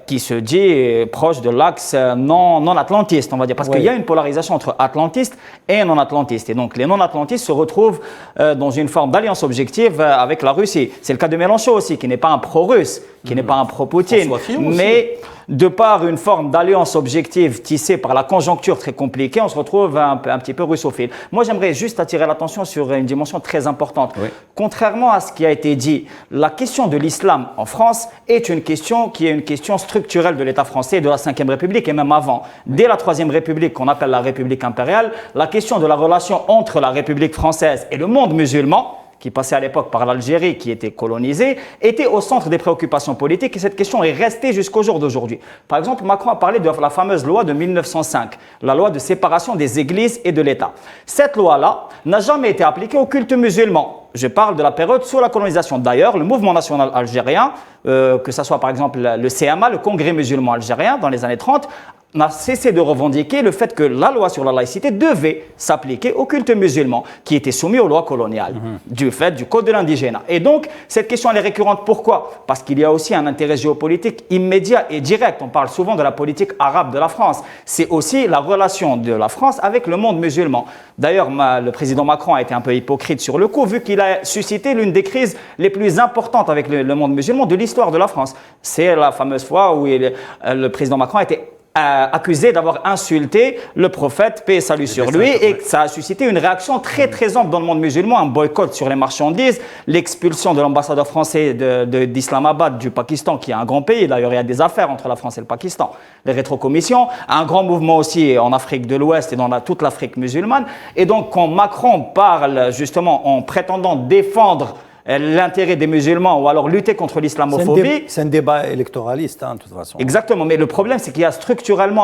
qui se dit proche de l'axe non-atlantiste, on va dire. Parce qu'il y a une polarisation entre atlantistes et non-atlantistes. Et donc les non-atlantistes se retrouvent dans une forme d'alliance objective avec la Russie. C'est le cas de Mélenchon aussi, qui n'est pas un pro-russe, qui n'est pas un pro-Poutine, mais de par une forme d'alliance objective tissée par la conjoncture très compliquée, on se retrouve un petit peu russophile. Moi, j'aimerais juste attirer l'attention sur une dimension très importante. Oui. Contrairement à ce qui a été dit, la question de l'islam en France est une question qui est une question structurelle de l'État français, de la Ve République et même avant. Dès la Troisième République, qu'on appelle la République impériale, la question de la relation entre la République française et le monde musulman, qui passait à l'époque par l'Algérie, qui était colonisée, était au centre des préoccupations politiques, et cette question est restée jusqu'au jour d'aujourd'hui. Par exemple, Macron a parlé de la fameuse loi de 1905, la loi de séparation des églises et de l'État. Cette loi-là n'a jamais été appliquée au culte musulman. Je parle de la période sous la colonisation. D'ailleurs, le mouvement national algérien, que ce soit par exemple le CMA, le Congrès musulman algérien, dans les années 30, n'a cessé de revendiquer le fait que la loi sur la laïcité devait s'appliquer au culte musulman, qui était soumis aux lois coloniales, du fait du code de l'indigénat. Et donc, cette question elle est récurrente. Pourquoi? Parce qu'il y a aussi un intérêt géopolitique immédiat et direct. On parle souvent de la politique arabe de la France. C'est aussi la relation de la France avec le monde musulman. D'ailleurs, le président Macron a été un peu hypocrite sur le coup, vu qu'il a suscité l'une des crises les plus importantes avec le monde musulman de l'histoire de la France. C'est la fameuse fois où le président Macron a été accusé d'avoir insulté le prophète, paix et salut sur lui, et ça a suscité une réaction très très ample dans le monde musulman, un boycott sur les marchandises, l'expulsion de l'ambassadeur français d'Islamabad du Pakistan, qui est un grand pays, d'ailleurs il y a des affaires entre la France et le Pakistan, les rétrocommissions, un grand mouvement aussi en Afrique de l'Ouest et dans toute l'Afrique musulmane. Et donc quand Macron parle justement en prétendant défendre l'intérêt des musulmans ou alors lutter contre l'islamophobie. C'est un débat électoraliste, de toute façon. Exactement, mais le problème, c'est qu'il y a structurellement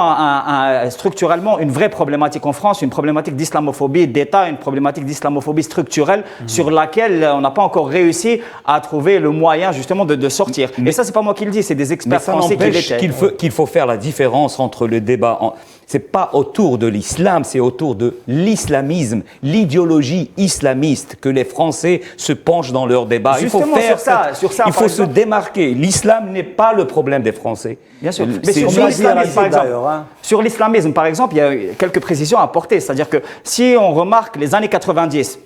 une vraie problématique en France, une problématique d'islamophobie d'État, une problématique d'islamophobie structurelle sur laquelle on n'a pas encore réussi à trouver le moyen justement de sortir. Et ça, c'est pas moi qui le dis, c'est des experts français qui l'étaient. Qu'il faut faire la différence entre le débat. C'est pas autour de l'islam, c'est autour de l'islamisme, l'idéologie islamiste que les Français se penchent dans leur débat. Justement, il faut se démarquer. L'islam n'est pas le problème des Français. Bien sûr. Mais sur l'islamisme, par exemple, il y a quelques précisions à apporter. C'est-à-dire que si on remarque les années 90,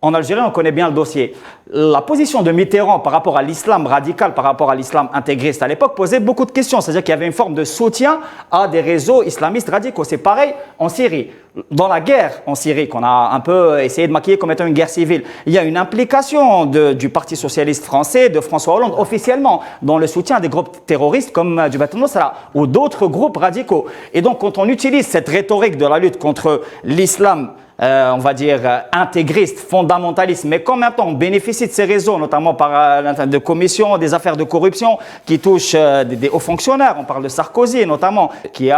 en Algérie, on connaît bien le dossier. La position de Mitterrand par rapport à l'islam radical, par rapport à l'islam intégriste à l'époque, posait beaucoup de questions. C'est-à-dire qu'il y avait une forme de soutien à des réseaux islamistes radicaux. C'est pareil en Syrie. Dans la guerre en Syrie, qu'on a un peu essayé de maquiller comme étant une guerre civile, il y a une implication du Parti socialiste français, de François Hollande, officiellement, dans le soutien des groupes terroristes comme Jabhat al-Nusra ou d'autres groupes radicaux. Et donc, quand on utilise cette rhétorique de la lutte contre l'islam, on va dire, intégriste, fondamentaliste, mais qu'en même temps, on bénéficie de ces réseaux, notamment par de commissions, des affaires de corruption qui touchent des hauts fonctionnaires. On parle de Sarkozy, notamment, qui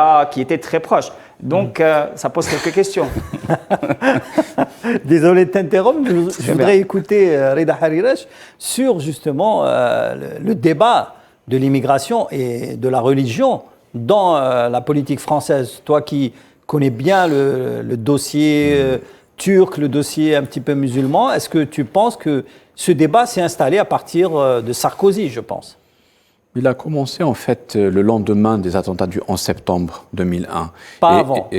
était très proche. Donc, ça pose quelques questions. Désolé de t'interrompre, je voudrais écouter Reda Harirach sur justement le débat de l'immigration et de la religion dans la politique française. Toi qui connais bien le dossier turc, le dossier un petit peu musulman, est-ce que tu penses que ce débat s'est installé à partir de Sarkozy, je pense? Il a commencé en fait le lendemain des attentats du 11 septembre 2001. Pas avant.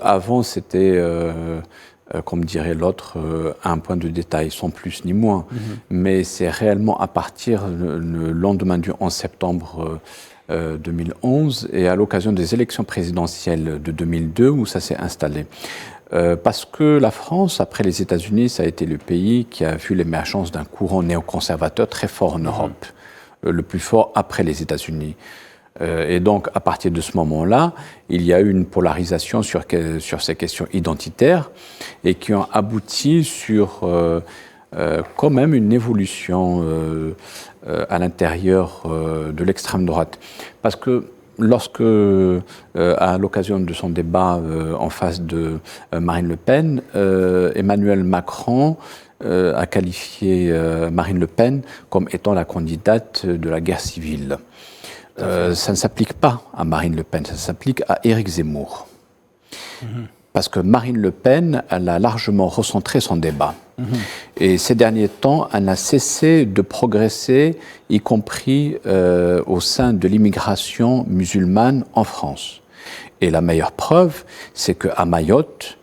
Avant, c'était, comme dirait l'autre, un point de détail, sans plus ni moins. Mais c'est réellement à partir le lendemain du 11 septembre 2011 et à l'occasion des élections présidentielles de 2002 où ça s'est installé. Parce que la France, après les États-Unis, ça a été le pays qui a vu l'émergence d'un courant néoconservateur très fort en Europe, le plus fort après les États-Unis. Et donc, à partir de ce moment-là, il y a eu une polarisation sur ces questions identitaires et qui ont abouti sur quand même une évolution à l'intérieur de l'extrême droite. Parce que lorsque, à l'occasion de son débat en face de Marine Le Pen, Emmanuel Macron a qualifié Marine Le Pen comme étant la candidate de la guerre civile. Ça ne s'applique pas à Marine Le Pen, ça s'applique à Éric Zemmour. Parce que Marine Le Pen, elle a largement recentré son débat. Et ces derniers temps, elle n'a cessé de progresser, y compris au sein de l'immigration musulmane en France. Et la meilleure preuve, c'est qu'à Mayotte,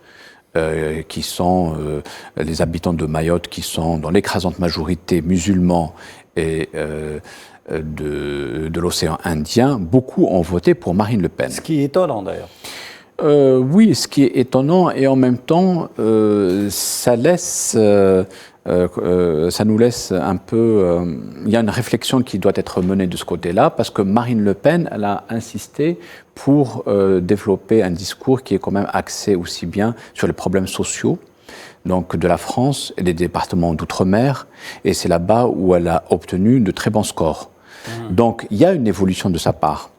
qui sont les habitants de Mayotte, qui sont dans l'écrasante majorité musulmans et de l'océan Indien, beaucoup ont voté pour Marine Le Pen. Ce qui est étonnant d'ailleurs. Oui, ce qui est étonnant et en même temps, ça nous laisse un peu... il y a une réflexion qui doit être menée de ce côté-là parce que Marine Le Pen, elle a insisté pour développer un discours qui est quand même axé aussi bien sur les problèmes sociaux, donc de la France et des départements d'outre-mer, et c'est là-bas où elle a obtenu de très bons scores. Donc il y a une évolution de sa part.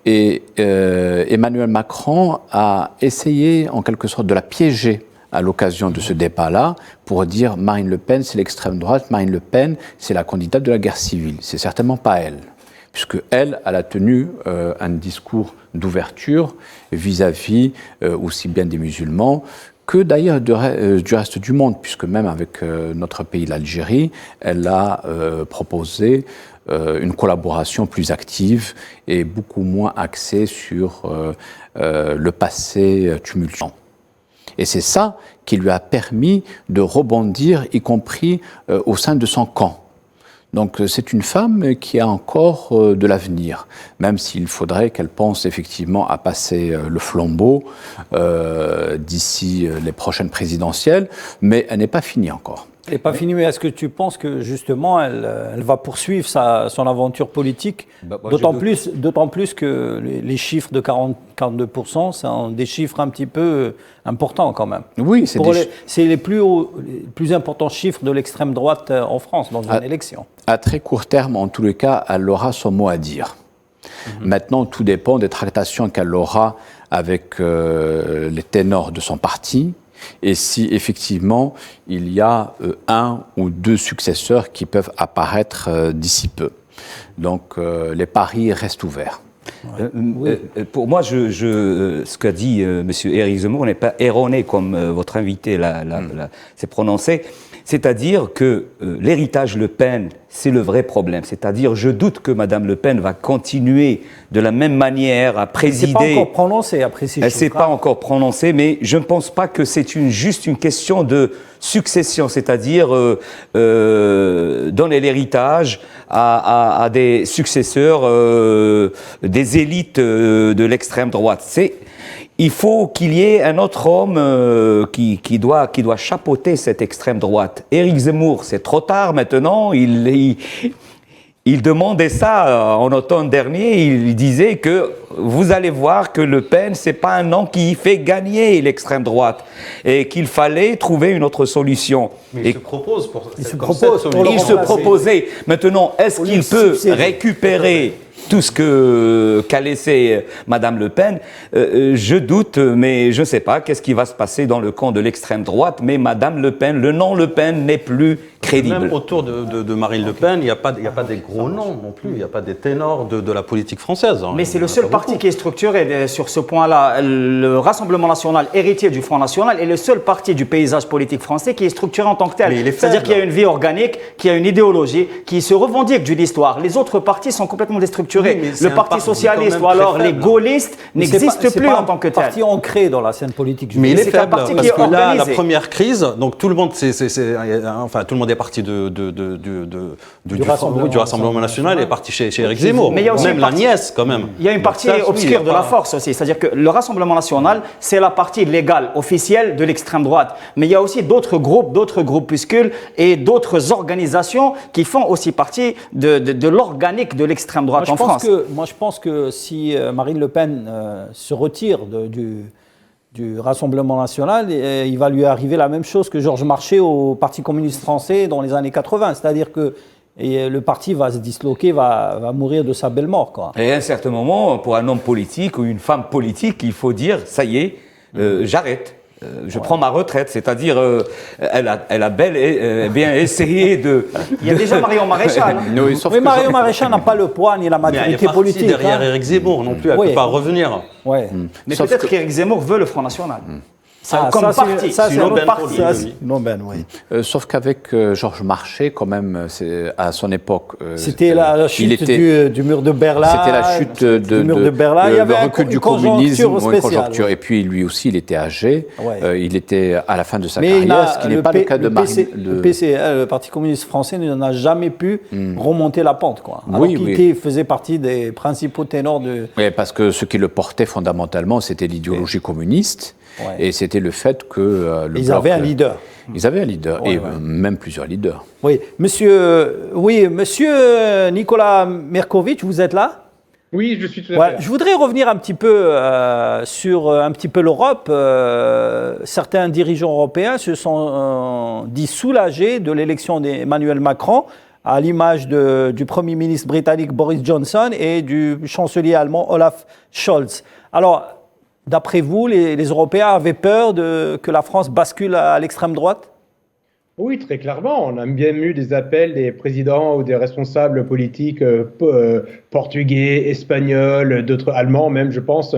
Et Emmanuel Macron a essayé en quelque sorte de la piéger à l'occasion de ce débat-là pour dire Marine Le Pen c'est l'extrême droite, Marine Le Pen c'est la candidate de la guerre civile. C'est certainement pas elle, puisque elle a tenu un discours d'ouverture vis-à-vis aussi bien des musulmans que d'ailleurs du reste du monde, puisque même avec notre pays, l'Algérie, elle a proposé une collaboration plus active et beaucoup moins axée sur le passé tumultueux. Et c'est ça qui lui a permis de rebondir, y compris au sein de son camp. Donc c'est une femme qui a encore de l'avenir, même s'il faudrait qu'elle pense effectivement à passer le flambeau d'ici les prochaines présidentielles, mais elle n'est pas finie encore. Elle n'est pas finie, mais est-ce que tu penses que justement elle va poursuivre son aventure politique, d'autant plus que les chiffres de 42% sont des chiffres un petit peu importants quand même. Oui, c'est les plus importants chiffres de l'extrême droite en France dans une élection. À très court terme, en tous les cas, elle aura son mot à dire. Maintenant, tout dépend des tractations qu'elle aura avec les ténors de son parti. Et si effectivement il y a un ou deux successeurs qui peuvent apparaître d'ici peu. Donc les paris restent ouverts. Pour moi, ce qu'a dit M. Éric Zemmour n'est pas erroné comme votre invité s'est prononcé. C'est-à-dire que l'héritage Le Pen, c'est le vrai problème. C'est-à-dire, je doute que Mme Le Pen va continuer de la même manière à présider. Elle ne s'est pas encore prononcée après ces chiffres. Elle ne s'est pas encore prononcée, mais je ne pense pas que c'est juste une question de succession. C'est-à-dire, donner l'héritage à des successeurs des élites de l'extrême droite. Il faut qu'il y ait un autre homme qui doit chapeauter cette extrême droite. Éric Zemmour, c'est trop tard maintenant. Il demandait ça en automne dernier. Il disait que vous allez voir que Le Pen, c'est pas un nom qui fait gagner l'extrême droite et qu'il fallait trouver une autre solution. Mais il se proposait. Maintenant, est-ce qu'il peut récupérer tout ce qu'a laissé Mme Le Pen, je doute, mais je ne sais pas qu'est-ce qui va se passer dans le camp de l'extrême droite, mais Mme Le Pen, le nom Le Pen n'est plus crédible. Même autour de Marine Le Pen, il n'y a pas des gros noms non plus, il n'y a pas des ténors de la politique française. Mais c'est le seul parti qui est structuré sur ce point-là. Le Rassemblement national, héritier du Front national, est le seul parti du paysage politique français qui est structuré en tant que tel. C'est-à-dire qu'il y a une vie organique, qu'il y a une idéologie, qui se revendique d'une histoire. Les autres partis sont complètement déstructurés. structuré. Le Parti socialiste ou alors les gaullistes n'existent plus en tant que tel. C'est un parti ancré dans la scène politique. Mais il est faible, parce que là, la première crise, donc tout le monde, tout le monde est parti du Rassemblement national est parti chez Éric Zemmour. Mais il y a aussi même la nièce, quand même. Il y a une partie obscure de la force aussi. C'est-à-dire que le Rassemblement national, c'est la partie légale, officielle de l'extrême droite. Mais il y a aussi d'autres groupes, d'autres groupuscules et d'autres organisations qui font aussi partie de l'organique de l'extrême droite en France. Moi, je pense que si Marine Le Pen se retire du Rassemblement national, il va lui arriver la même chose que Georges Marchais au Parti communiste français dans les années 80. C'est-à-dire que le parti va se disloquer, va mourir de sa belle mort, quoi. Et à un certain moment, pour un homme politique ou une femme politique, il faut dire, ça y est, j'arrête. Je prends ma retraite, c'est-à-dire elle a bien essayé de... Il y a déjà Marion Maréchal. Oui, Marion Maréchal n'a pas le poids ni la maturité politique. Derrière Éric Zemmour non plus, elle ne peut pas revenir. Ouais. Mais peut-être qu'Éric Zemmour veut le Front National. Comme parti, c'est une autre partie. Une aubaine, oui. Sauf qu'avec Georges Marchais, quand même, à son époque... c'était la chute du mur de Berlin. C'était la chute du mur de Berlin. Il y avait le recul du communisme, une conjoncture. Et puis, lui aussi, il était âgé. Il était à la fin de sa carrière, ce qui n'est pas le cas de Marine. Le Parti communiste français n'a jamais pu remonter la pente, quoi. Alors qu'il faisait partie des principaux ténors de... Oui, parce que ce qui le portait fondamentalement, c'était l'idéologie communiste. Ouais. Et c'était le fait que ils avaient un leader. Ils avaient un leader, même plusieurs leaders. Oui, monsieur Nicolas Merkovitch, vous êtes là? Oui, je suis tout à fait. Je voudrais revenir un petit peu sur l'Europe. Certains dirigeants européens se sont dit soulagés de l'élection d'Emmanuel Macron, à l'image du Premier ministre britannique Boris Johnson et du chancelier allemand Olaf Scholz. Alors, d'après vous, les Européens avaient peur que la France bascule à l'extrême droite? Oui, très clairement. On a bien eu des appels des présidents ou des responsables politiques portugais, espagnols, d'autres allemands même, je pense,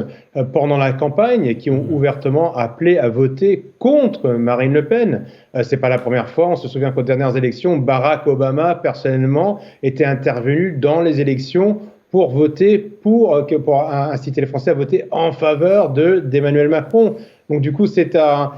pendant la campagne, qui ont ouvertement appelé à voter contre Marine Le Pen. C'est pas la première fois. On se souvient qu'aux dernières élections, Barack Obama, personnellement, était intervenu dans les élections pour voter, pour inciter les Français à voter en faveur d'Emmanuel Macron. Donc du coup, c'est un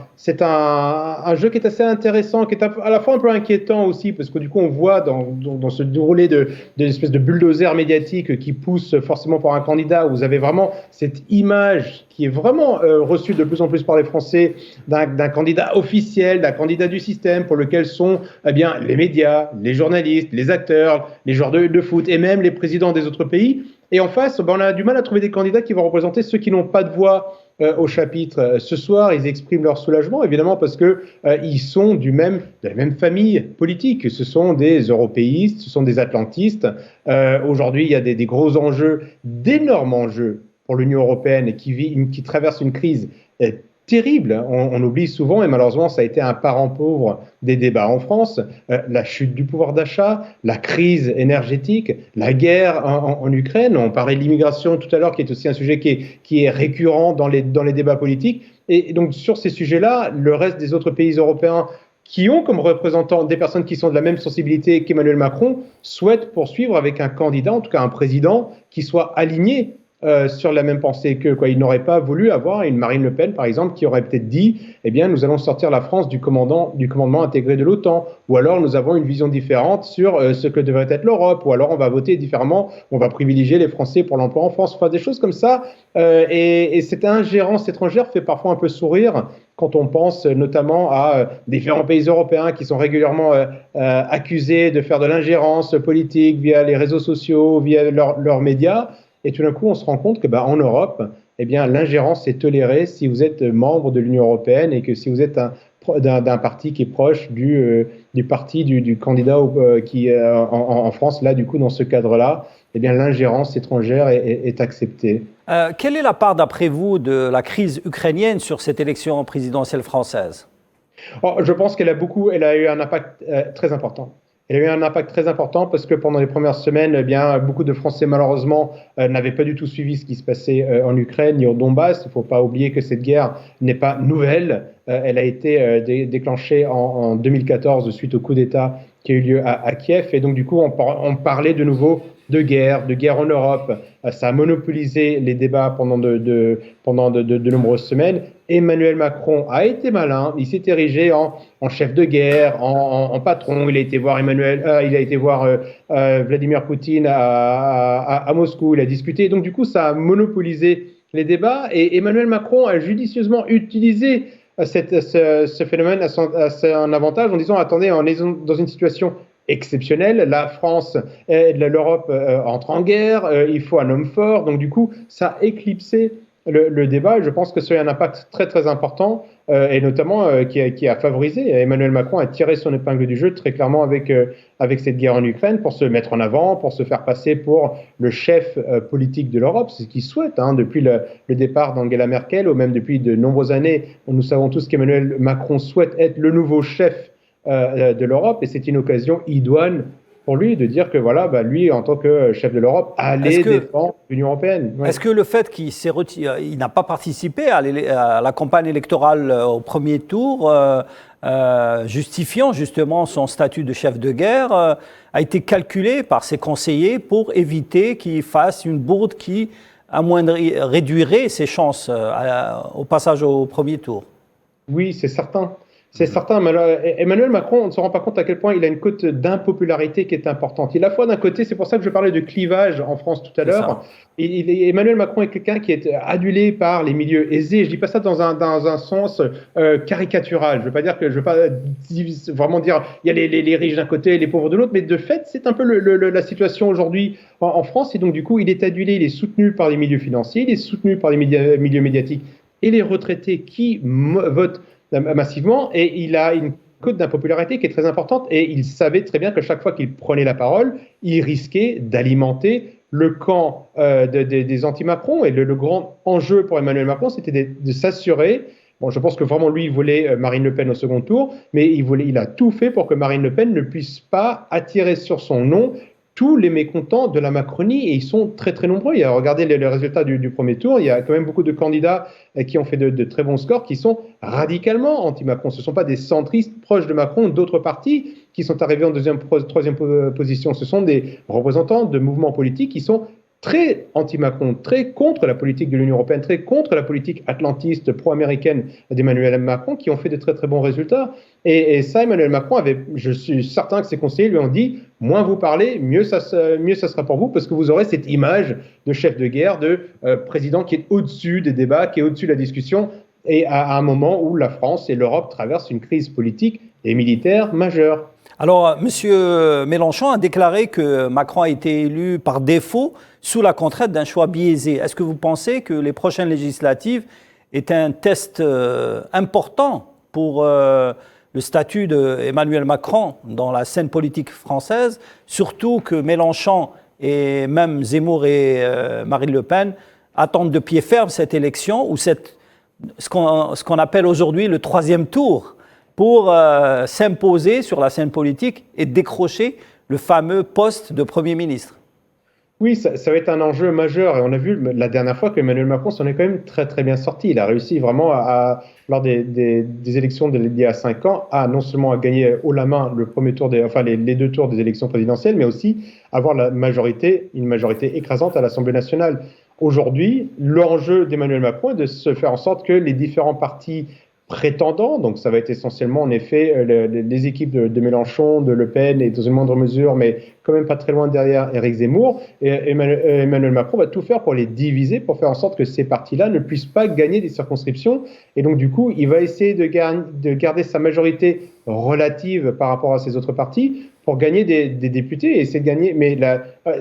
jeu qui est assez intéressant, qui est à la fois un peu inquiétant aussi, parce que du coup, on voit dans ce déroulé de l'espèce de bulldozer médiatique qui pousse forcément pour un candidat, où vous avez vraiment cette image qui est vraiment reçue de plus en plus par les Français d'un candidat officiel, d'un candidat du système, pour lequel sont les médias, les journalistes, les acteurs, les joueurs de foot et même les présidents des autres pays. Et en face, on a du mal à trouver des candidats qui vont représenter ceux qui n'ont pas de voix au chapitre. Ce soir, ils expriment leur soulagement, évidemment, parce que ils sont de la même famille politique. Ce sont des européistes, ce sont des atlantistes. Aujourd'hui, il y a des gros enjeux, d'énormes enjeux pour l'Union européenne qui traverse une crise terrible. On oublie souvent, et malheureusement, ça a été un parent pauvre des débats en France, la chute du pouvoir d'achat, la crise énergétique, la guerre en Ukraine. On parlait de l'immigration tout à l'heure, qui est aussi un sujet qui est récurrent dans les débats politiques. Et donc, sur ces sujets-là, le reste des autres pays européens qui ont comme représentants des personnes qui sont de la même sensibilité qu'Emmanuel Macron souhaitent poursuivre avec un candidat, en tout cas un président, qui soit aligné sur la même pensée qu'eux. Il n'aurait pas voulu avoir une Marine Le Pen, par exemple, qui aurait peut-être dit « Eh bien, nous allons sortir la France du commandement intégré de l'OTAN » ou alors nous avons une vision différente sur ce que devrait être l'Europe, ou alors on va voter différemment, on va privilégier les Français pour l'emploi en France, enfin des choses comme ça. Et cette ingérence étrangère fait parfois un peu sourire quand on pense notamment à différents pays européens qui sont régulièrement accusés de faire de l'ingérence politique via les réseaux sociaux, via leurs médias. Et tout d'un coup, on se rend compte que, en Europe, l'ingérence est tolérée si vous êtes membre de l'Union européenne et que si vous êtes d'un parti qui est proche du parti du candidat qui en France, là, du coup, dans ce cadre-là, l'ingérence étrangère est acceptée. Quelle est la part, d'après vous, de la crise ukrainienne sur cette élection présidentielle française? Je pense qu'elle a eu un impact très important. Elle a eu un impact très important parce que pendant les premières semaines, beaucoup de Français, malheureusement, n'avaient pas du tout suivi ce qui se passait en Ukraine ni au Donbass. Il ne faut pas oublier que cette guerre n'est pas nouvelle. Elle a été déclenchée en 2014 suite au coup d'État qui a eu lieu à Kiev. Et donc, du coup, on parlait de nouveau de guerre en Europe. Ça a monopolisé les débats pendant de nombreuses semaines. Emmanuel Macron a été malin, il s'est érigé en chef de guerre, en patron. Il a été voir Vladimir Poutine à Moscou, il a discuté. Donc du coup, ça a monopolisé les débats et Emmanuel Macron a judicieusement utilisé ce phénomène à son avantage en disant attendez, on est dans une situation exceptionnelle, la France et l'Europe entrent en guerre, il faut un homme fort. Donc du coup, ça a éclipsé le débat. Je pense que ça a eu un impact très très important et notamment qui a favorisé. Emmanuel Macron a tiré son épingle du jeu très clairement avec cette guerre en Ukraine pour se mettre en avant, pour se faire passer pour le chef politique de l'Europe. C'est ce qu'il souhaite depuis le départ d'Angela Merkel ou même depuis de nombreuses années. Nous savons tous qu'Emmanuel Macron souhaite être le nouveau chef de l'Europe et c'est une occasion idoine pour lui de dire que voilà, lui, en tant que chef de l'Europe, allait défendre l'Union européenne. Ouais. Est-ce que le fait qu'il s'est retiré, il n'a pas participé à la campagne électorale au premier tour, justifiant justement son statut de chef de guerre, a été calculé par ses conseillers pour éviter qu'il fasse une bourde qui réduirait ses chances au passage au premier tour? Oui, c'est certain. C'est certain, Emmanuel Macron, on ne se rend pas compte à quel point il a une cote d'impopularité qui est importante. Il a à la fois d'un côté, c'est pour ça que je parlais de clivage en France tout à l'heure, Emmanuel Macron est quelqu'un qui est adulé par les milieux aisés. Je ne dis pas ça dans un sens caricatural. Je ne veux pas vraiment dire il y a les riches d'un côté et les pauvres de l'autre, mais de fait, c'est un peu la situation aujourd'hui en France. Et donc, du coup, il est adulé, il est soutenu par les milieux financiers, il est soutenu par les milieux médiatiques et les retraités qui votent massivement, et il a une cote d'impopularité qui est très importante, et il savait très bien que chaque fois qu'il prenait la parole, il risquait d'alimenter le camp des anti-Macron, et le grand enjeu pour Emmanuel Macron, c'était de s'assurer, bon, je pense que vraiment lui, il voulait Marine Le Pen au second tour, mais il a tout fait pour que Marine Le Pen ne puisse pas attirer sur son nom tous les mécontents de la Macronie, et ils sont très très nombreux. Regardez les résultats du premier tour, il y a quand même beaucoup de candidats qui ont fait de très bons scores, qui sont radicalement anti-Macron. Ce ne sont pas des centristes proches de Macron, d'autres partis qui sont arrivés en troisième position. Ce sont des représentants de mouvements politiques qui sont très anti-Macron, très contre la politique de l'Union européenne, très contre la politique atlantiste pro-américaine d'Emmanuel Macron, qui ont fait de très très bons résultats. Et ça, Emmanuel Macron je suis certain que ses conseillers lui ont dit, moins vous parlez, mieux ça sera pour vous, parce que vous aurez cette image de chef de guerre, de président qui est au-dessus des débats, qui est au-dessus de la discussion, et à un moment où la France et l'Europe traversent une crise politique et militaire majeure. Alors, M. Mélenchon a déclaré que Macron a été élu par défaut sous la contrainte d'un choix biaisé. Est-ce que vous pensez que les prochaines législatives est un test important pour le statut d'Emmanuel Macron dans la scène politique française, surtout que Mélenchon et même Zemmour et Marine Le Pen attendent de pied ferme cette élection, ou ce qu'on appelle aujourd'hui le troisième tour, pour s'imposer sur la scène politique et décrocher le fameux poste de Premier ministre? Oui, ça va être un enjeu majeur, et on a vu la dernière fois qu'Emmanuel Macron s'en est quand même très très bien sorti. Il a réussi vraiment lors des élections d'il y a 5 ans non seulement à gagner haut la main le premier tour les 2 tours des élections présidentielles, mais aussi avoir une majorité écrasante à l'Assemblée nationale. Aujourd'hui, l'enjeu d'Emmanuel Macron est de se faire en sorte que les différents partis prétendants, donc ça va être essentiellement en effet les équipes de Mélenchon, de Le Pen et dans une moindre mesure, mais quand même pas très loin derrière Éric Zemmour, et Emmanuel Macron va tout faire pour les diviser, pour faire en sorte que ces partis-là ne puissent pas gagner des circonscriptions, et donc du coup il va essayer de garder sa majorité relative par rapport à ces autres partis pour gagner des députés et essayer de gagner, mais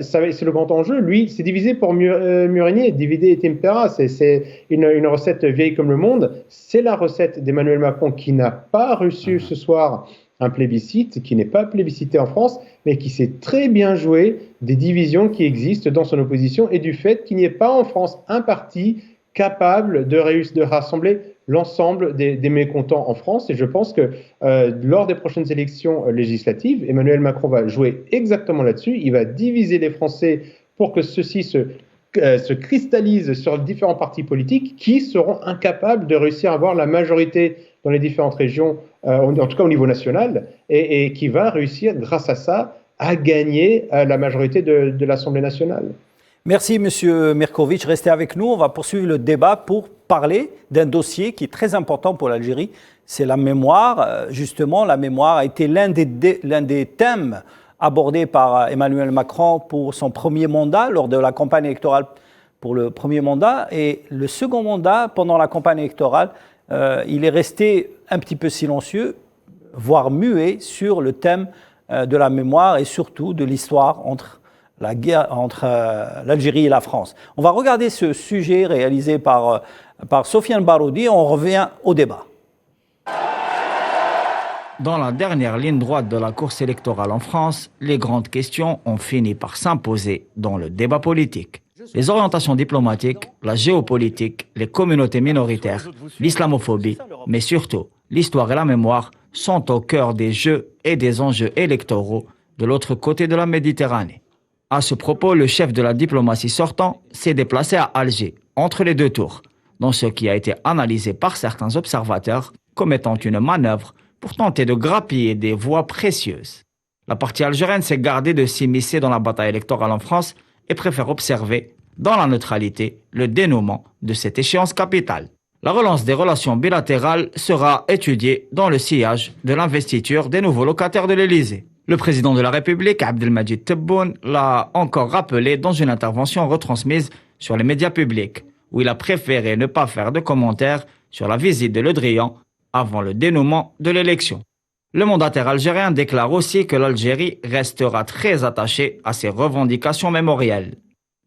c'est le grand enjeu. Lui, c'est diviser pour mieux régner, divide et impera, c'est une recette vieille comme le monde. C'est la recette d'Emmanuel Macron qui n'a pas reçu ce soir un plébiscite, qui n'est pas plébiscité en France, mais qui sait très bien jouer des divisions qui existent dans son opposition et du fait qu'il n'y ait pas en France un parti capable de rassembler l'ensemble des mécontents en France. Et je pense que lors des prochaines élections législatives, Emmanuel Macron va jouer exactement là-dessus. Il va diviser les Français pour que ceux-ci se cristallisent sur différents partis politiques qui seront incapables de réussir à avoir la majorité dans les différentes régions, en tout cas au niveau national, et qui va réussir, grâce à ça, a gagné la majorité de l'Assemblée nationale. Merci, Monsieur Mirkovic. Restez avec nous. On va poursuivre le débat pour parler d'un dossier qui est très important pour l'Algérie. C'est la mémoire. Justement, la mémoire a été l'un des thèmes abordés par Emmanuel Macron pour son premier mandat, lors de la campagne électorale pour le premier mandat. Et le second mandat, pendant la campagne électorale, il est resté un petit peu silencieux, voire muet, sur le thème de la mémoire et surtout de l'histoire entre la guerre entre l'Algérie et la France. On va regarder ce sujet réalisé par Sofiane Baroudi. On revient au débat. Dans la dernière ligne droite de la course électorale en France, les grandes questions ont fini par s'imposer dans le débat politique. Les orientations diplomatiques, la géopolitique, les communautés minoritaires, l'islamophobie, mais surtout l'histoire et la mémoire sont au cœur des jeux et des enjeux électoraux de l'autre côté de la Méditerranée. À ce propos, le chef de la diplomatie sortant s'est déplacé à Alger, entre les deux tours, dans ce qui a été analysé par certains observateurs comme étant une manœuvre pour tenter de grappiller des voix précieuses. La partie algérienne s'est gardée de s'immiscer dans la bataille électorale en France et préfère observer, dans la neutralité, le dénouement de cette échéance capitale. La relance des relations bilatérales sera étudiée dans le sillage de l'investiture des nouveaux locataires de l'Élysée. Le président de la République, Abdelmadjid Tebboune, l'a encore rappelé dans une intervention retransmise sur les médias publics, où il a préféré ne pas faire de commentaires sur la visite de Le Drian avant le dénouement de l'élection. Le mandataire algérien déclare aussi que l'Algérie restera très attachée à ses revendications mémorielles.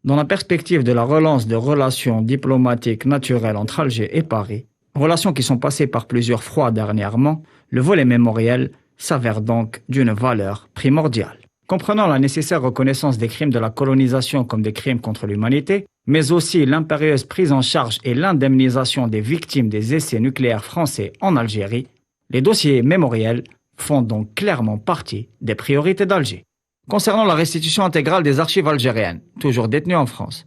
Dans la perspective de la relance de relations diplomatiques naturelles entre Alger et Paris, relations qui sont passées par plusieurs froids dernièrement, le volet mémoriel s'avère donc d'une valeur primordiale. Comprenant la nécessaire reconnaissance des crimes de la colonisation comme des crimes contre l'humanité, mais aussi l'impérieuse prise en charge et l'indemnisation des victimes des essais nucléaires français en Algérie, les dossiers mémoriels font donc clairement partie des priorités d'Alger. Concernant la restitution intégrale des archives algériennes, toujours détenues en France,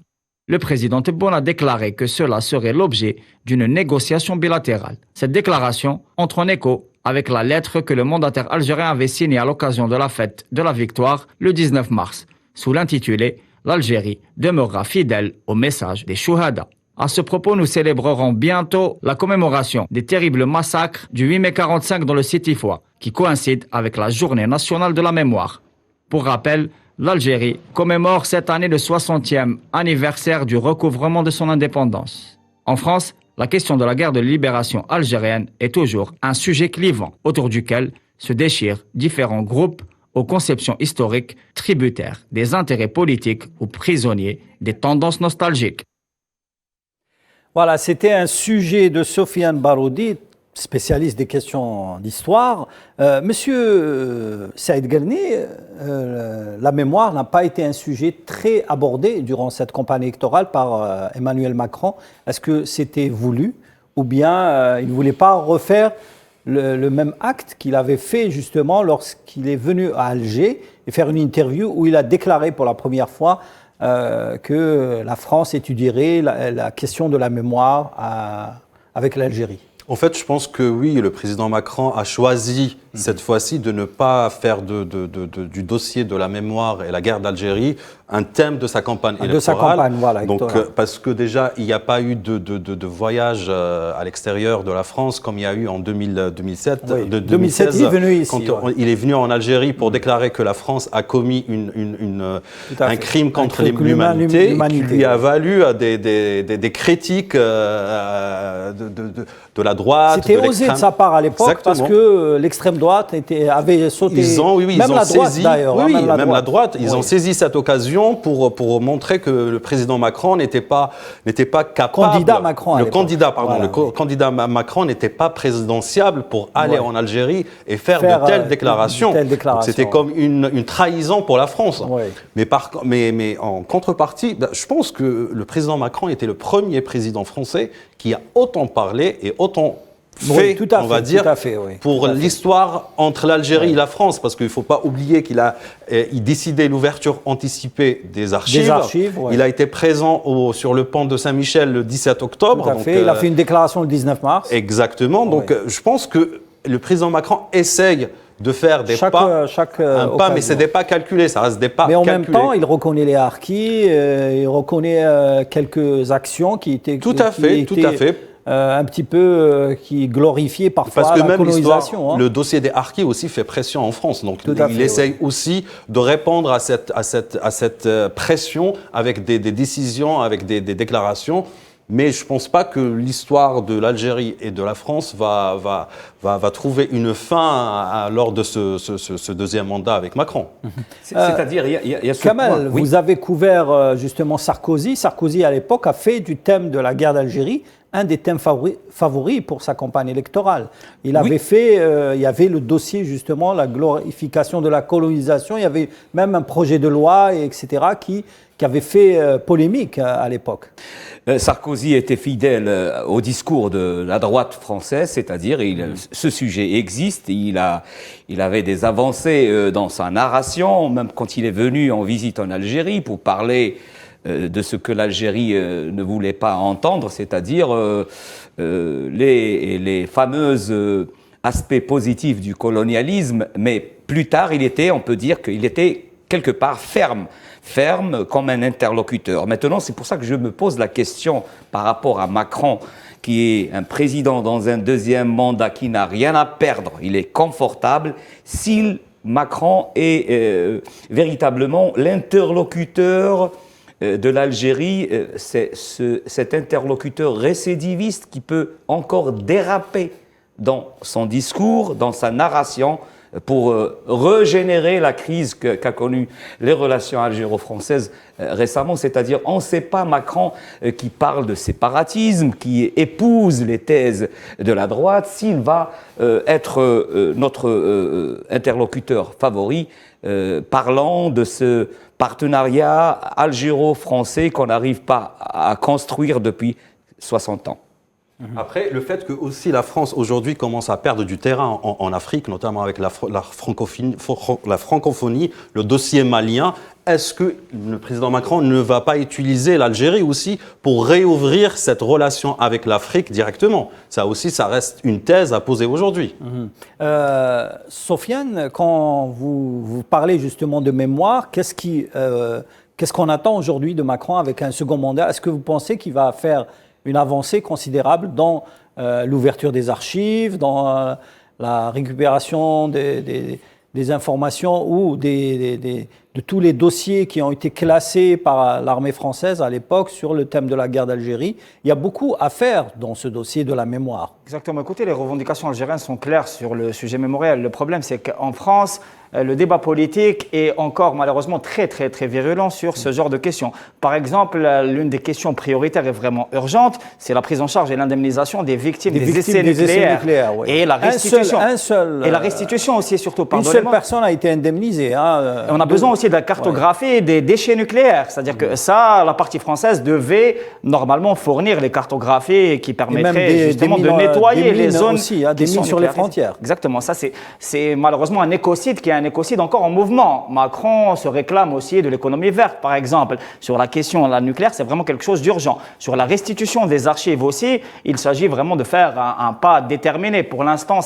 le président Tebboune a déclaré que cela serait l'objet d'une négociation bilatérale. Cette déclaration entre en écho avec la lettre que le mandataire algérien avait signée à l'occasion de la fête de la victoire le 19 mars, sous l'intitulé « L'Algérie demeurera fidèle au message des Chouhada ». À ce propos, nous célébrerons bientôt la commémoration des terribles massacres du 8 mai 45 dans le Sétifois, qui coïncide avec la Journée nationale de la mémoire. Pour rappel, l'Algérie commémore cette année le 60e anniversaire du recouvrement de son indépendance. En France, la question de la guerre de libération algérienne est toujours un sujet clivant, autour duquel se déchirent différents groupes aux conceptions historiques tributaires des intérêts politiques ou prisonniers des tendances nostalgiques. Voilà, c'était un sujet de Sofiane Baroudi, spécialiste des questions d'histoire. Monsieur Saïd Ghani, la mémoire n'a pas été un sujet très abordé durant cette campagne électorale par Emmanuel Macron. Est-ce que c'était voulu ou bien il ne voulait pas refaire le même acte qu'il avait fait justement lorsqu'il est venu à Alger et faire une interview où il a déclaré pour la première fois que la France étudierait la question de la mémoire avec l'Algérie? En fait, je pense que oui, le président Macron a choisi cette fois-ci de ne pas faire du dossier de la mémoire et la guerre d'Algérie un thème de sa campagne électorale. De sa campagne, voilà. Donc, parce que déjà, il n'y a pas eu de voyage à l'extérieur de la France comme il y a eu en 2007. Oui. 2007, il est venu ici. Il est venu en Algérie pour déclarer que la France a commis un crime contre l'humanité qui lui a valu des critiques de la droite. C'était osé de sa part à l'époque parce que l'extrême droite avait sauté. Même la droite d'ailleurs. Oui, même la droite. Ils ont saisi cette occasion pour montrer que le président Macron n'était pas capable. Le candidat Macron n'était pas présidentiable pour aller en Algérie et faire de telles déclarations. C'était comme une trahison pour la France. Mais en contrepartie, je pense que le président Macron était le premier président français qui a autant parlé et autant fait, pour l'histoire entre l'Algérie et la France, parce qu'il ne faut pas oublier qu'il décidait l'ouverture anticipée des archives. Il a été présent sur le pont de Saint-Michel le 17 octobre. Donc, il a fait une déclaration le 19 mars. Exactement. Donc, je pense que le président Macron essaye de faire des pas, mais c'est des pas calculés, ça reste des pas calculés. Mais en même temps, il reconnaît les harkis, il reconnaît quelques actions qui étaient... Tout à fait. Un petit peu qui glorifiait parfois parce que la même colonisation. Le dossier des harkis aussi fait pression en France. Donc il essaye aussi de répondre à cette pression avec des décisions, avec des déclarations. Mais je ne pense pas que l'histoire de l'Algérie et de la France va trouver une fin lors de ce deuxième mandat avec Macron. C'est-à-dire, il y a ce Kamel, point, oui. vous avez couvert justement Sarkozy. Sarkozy, à l'époque, a fait du thème de la guerre d'Algérie un des thèmes favoris pour sa campagne électorale. Il avait fait, il y avait le dossier justement, la glorification de la colonisation. Il y avait même un projet de loi, etc., qui avait fait polémique à l'époque. Sarkozy était fidèle au discours de la droite française, c'est-à-dire ce sujet existe, il avait des avancées dans sa narration, même quand il est venu en visite en Algérie pour parler de ce que l'Algérie ne voulait pas entendre, c'est-à-dire les fameuses aspects positifs du colonialisme, mais plus tard, on peut dire qu'il était quelque part ferme comme un interlocuteur. Maintenant, c'est pour ça que je me pose la question par rapport à Macron, qui est un président dans un deuxième mandat qui n'a rien à perdre, il est confortable, si Macron est véritablement l'interlocuteur de l'Algérie, c'est cet interlocuteur récidiviste qui peut encore déraper dans son discours, dans sa narration, pour régénérer la crise qu'a connue les relations algéro-françaises récemment. C'est-à-dire, on ne sait pas Macron qui parle de séparatisme, qui épouse les thèses de la droite, s'il va être notre interlocuteur favori, parlant de ce partenariat algéro-français qu'on n'arrive pas à construire depuis 60 ans. Après, le fait que aussi la France aujourd'hui commence à perdre du terrain en Afrique, notamment avec la francophonie, le dossier malien, est-ce que le président Macron ne va pas utiliser l'Algérie aussi pour réouvrir cette relation avec l'Afrique directement? Ça aussi, ça reste une thèse à poser aujourd'hui. Sofiane, quand vous parlez justement de mémoire, qu'est-ce qu'on attend aujourd'hui de Macron avec un second mandat? Est-ce que vous pensez qu'il va faire une avancée considérable dans l'ouverture des archives, dans la récupération des informations ou de tous les dossiers qui ont été classés par l'armée française à l'époque sur le thème de la guerre d'Algérie? Il y a beaucoup à faire dans ce dossier de la mémoire. Exactement. Écoutez, les revendications algériennes sont claires sur le sujet mémoriel. Le problème, c'est qu'en France, le débat politique est encore malheureusement très virulent sur ce genre de questions. Par exemple, l'une des questions prioritaires et vraiment urgentes, c'est la prise en charge et l'indemnisation des victimes des essais nucléaires. Oui. Et la restitution. Et la restitution aussi, surtout. Une seule personne a été indemnisée. On a besoin aussi de la cartographie des déchets nucléaires. C'est-à-dire que ça, la partie française devait normalement fournir les cartographies qui permettraient justement de nettoyer les zones aussi, des mines sur les frontières. Exactement. Ça, c'est malheureusement un écocide qui est un écocide encore en mouvement. Macron se réclame aussi de l'économie verte, par exemple. Sur la question de la nucléaire, c'est vraiment quelque chose d'urgent. Sur la restitution des archives aussi, il s'agit vraiment de faire un pas déterminé. Pour l'instant,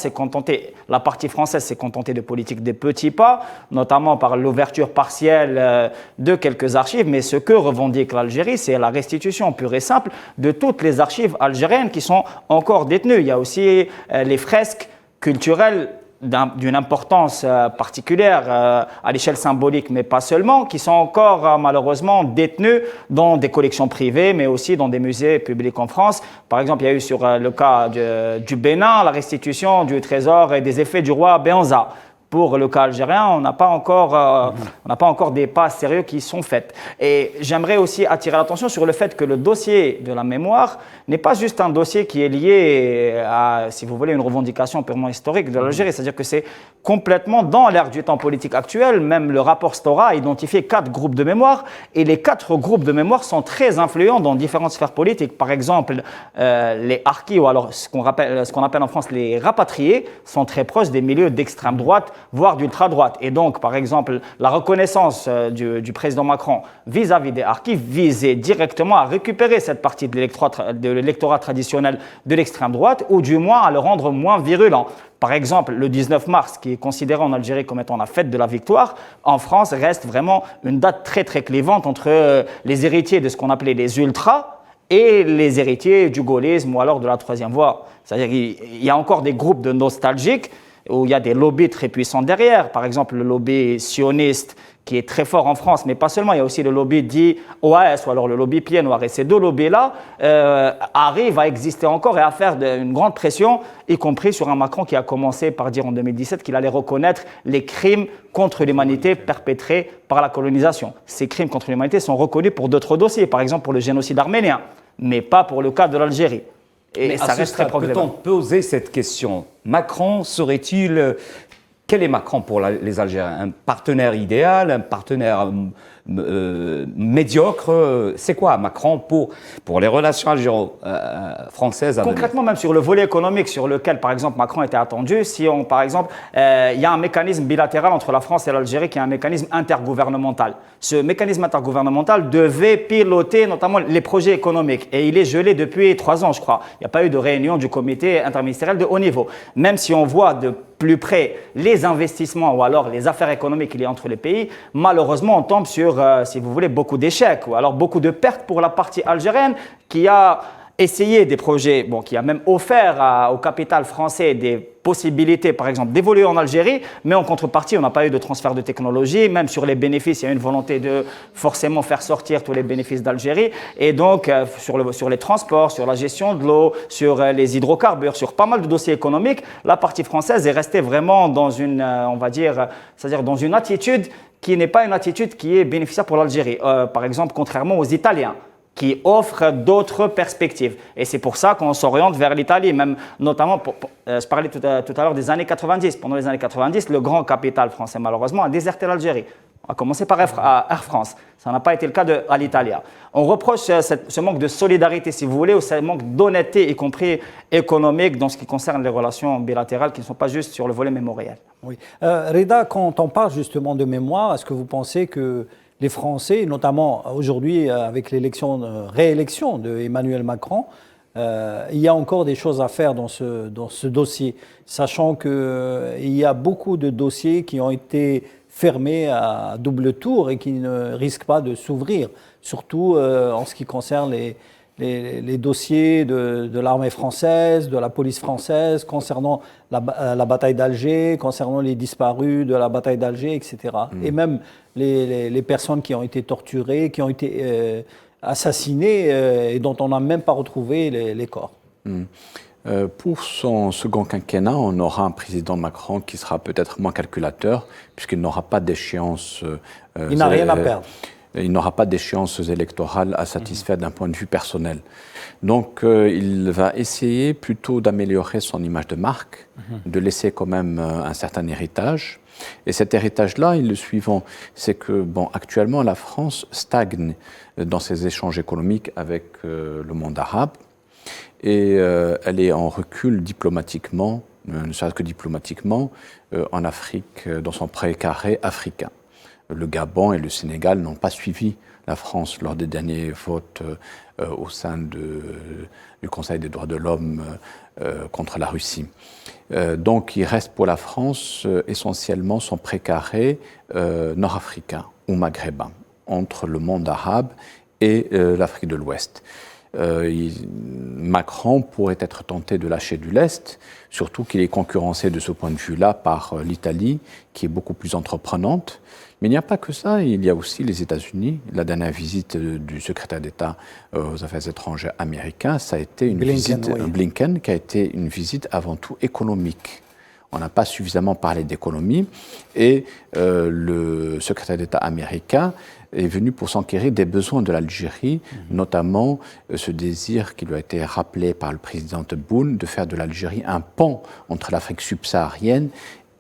la partie française s'est contentée de politique des petits pas, notamment par l'ouverture partielle de quelques archives. Mais ce que revendique l'Algérie, c'est la restitution pure et simple de toutes les archives algériennes qui sont encore détenues. Il y a aussi les fresques culturelles d'une importance particulière à l'échelle symbolique, mais pas seulement, qui sont encore malheureusement détenues dans des collections privées, mais aussi dans des musées publics en France. Par exemple, il y a eu sur le cas du Bénin la restitution du trésor et des effets du roi Béhanzar. Pour le cas algérien, on n'a pas encore des pas sérieux qui sont faits. Et j'aimerais aussi attirer l'attention sur le fait que le dossier de la mémoire n'est pas juste un dossier qui est lié à, si vous voulez, une revendication purement historique de l'Algérie. C'est-à-dire que c'est complètement dans l'ère du temps politique actuel. Même le rapport Stora a identifié 4 groupes de mémoire et les 4 groupes de mémoire sont très influents dans différentes sphères politiques. Par exemple, les harkis, ou alors ce qu'on appelle en France les rapatriés, sont très proches des milieux d'extrême droite voire d'ultra-droite. Et donc, par exemple, la reconnaissance du président Macron vis-à-vis des harkis visait directement à récupérer cette partie de l'électorat traditionnel de l'extrême droite, ou du moins à le rendre moins virulent. Par exemple, le 19 mars, qui est considéré en Algérie comme étant la fête de la victoire, en France reste vraiment une date très très clivante entre les héritiers de ce qu'on appelait les ultras et les héritiers du gaullisme ou alors de la troisième voie. C'est-à-dire qu'il y a encore des groupes de nostalgiques où il y a des lobbies très puissants derrière. Par exemple, le lobby sioniste qui est très fort en France, mais pas seulement. Il y a aussi le lobby dit OAS ou alors le lobby pied noir. Et ces deux lobbies-là arrivent à exister encore et à faire une grande pression, y compris sur un Macron qui a commencé par dire en 2017 qu'il allait reconnaître les crimes contre l'humanité perpétrés par la colonisation. Ces crimes contre l'humanité sont reconnus pour d'autres dossiers, par exemple pour le génocide arménien, mais pas pour le cas de l'Algérie. Et mais ça reste très problématique. Peut-on poser cette question? Macron serait-il... Quel est Macron pour les Algériens? Un partenaire idéal, un partenaire médiocre? C'est quoi Macron pour les relations algéro-françaises? Concrètement, même sur le volet économique sur lequel, par exemple, Macron était attendu, si on, par exemple, il y a un mécanisme bilatéral entre la France et l'Algérie qui est un mécanisme intergouvernemental. Ce mécanisme intergouvernemental devait piloter notamment les projets économiques et il est gelé depuis 3 ans, je crois. Il n'y a pas eu de réunion du comité interministériel de haut niveau. Même si on voit de plus près les investissements ou alors les affaires économiques qu'il y a entre les pays, malheureusement on tombe sur, si vous voulez, beaucoup d'échecs ou alors beaucoup de pertes pour la partie algérienne qui a essayé des projets, bon, qui a même offert au capital français des possibilités, par exemple, d'évoluer en Algérie, mais en contrepartie, on n'a pas eu de transfert de technologie. Même sur les bénéfices, il y a une volonté de forcément faire sortir tous les bénéfices d'Algérie. Et donc, sur les transports, sur la gestion de l'eau, sur les hydrocarbures, sur pas mal de dossiers économiques, la partie française est restée vraiment dans une, on va dire, c'est-à-dire dans une attitude qui n'est pas une attitude qui est bénéficiaire pour l'Algérie. Par exemple, contrairement aux Italiens, qui offrent d'autres perspectives. Et c'est pour ça qu'on s'oriente vers l'Italie, même notamment, je parlais tout à l'heure des années 90. Pendant les années 90, le grand capital français, malheureusement, a déserté l'Algérie. On a commencé par Air France. Ça n'a pas été le cas à l'Italia. On reproche ce manque de solidarité, si vous voulez, ou ce manque d'honnêteté, y compris économique, dans ce qui concerne les relations bilatérales, qui ne sont pas juste sur le volet mémoriel. Oui. Reda, quand on parle justement de mémoire, est-ce que vous pensez que les Français, notamment aujourd'hui avec réélection de Emmanuel Macron, il y a encore des choses à faire dans ce dossier, sachant qu'il y a beaucoup de dossiers qui ont été fermés à double tour et qui ne risquent pas de s'ouvrir, surtout en ce qui concerne les dossiers de l'armée française, de la police française, concernant la bataille d'Alger, concernant les disparus de la bataille d'Alger, etc. Et même les personnes qui ont été torturées, qui ont été assassinées et dont on n'a même pas retrouvé les corps. Pour son second quinquennat, on aura un président Macron qui sera peut-être moins calculateur, puisqu'il n'aura pas d'échéance. Il n'a rien à perdre. Il n'aura pas d'échéance électorale à satisfaire d'un point de vue personnel. Donc, il va essayer plutôt d'améliorer son image de marque, de laisser quand même un certain héritage. Et cet héritage-là, il est le suivant, c'est que, bon, actuellement, la France stagne dans ses échanges économiques avec le monde arabe et elle est en recul diplomatiquement, ne serait-ce que diplomatiquement, en Afrique, dans son précaré africain. Le Gabon et le Sénégal n'ont pas suivi la France lors des derniers votes au sein du Conseil des droits de l'homme contre la Russie. Donc il reste pour la France essentiellement son précaré nord-africain ou maghrébin, entre le monde arabe et l'Afrique de l'Ouest. Macron pourrait être tenté de lâcher du lest, surtout qu'il est concurrencé de ce point de vue-là par l'Italie, qui est beaucoup plus entreprenante. Mais il n'y a pas que ça, il y a aussi les États-Unis. La dernière visite du secrétaire d'État aux Affaires étrangères américain, ça a été une visite, Blinken, qui a été une visite avant tout économique. On n'a pas suffisamment parlé d'économie et le secrétaire d'État américain est venu pour s'enquérir des besoins de l'Algérie, notamment ce désir qui lui a été rappelé par le président Tebboune de faire de l'Algérie un pont entre l'Afrique subsaharienne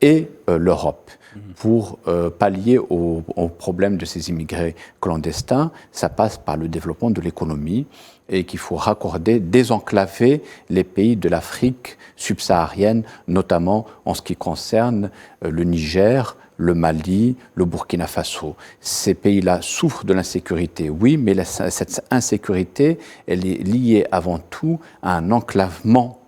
et l'Europe. Pour pallier aux problèmes de ces immigrés clandestins, ça passe par le développement de l'économie. et qu'il faut raccorder, désenclaver les pays de l'Afrique subsaharienne, notamment en ce qui concerne le Niger, le Mali, le Burkina Faso. Ces pays-là souffrent de l'insécurité, oui, mais cette insécurité, elle est liée avant tout à un enclavement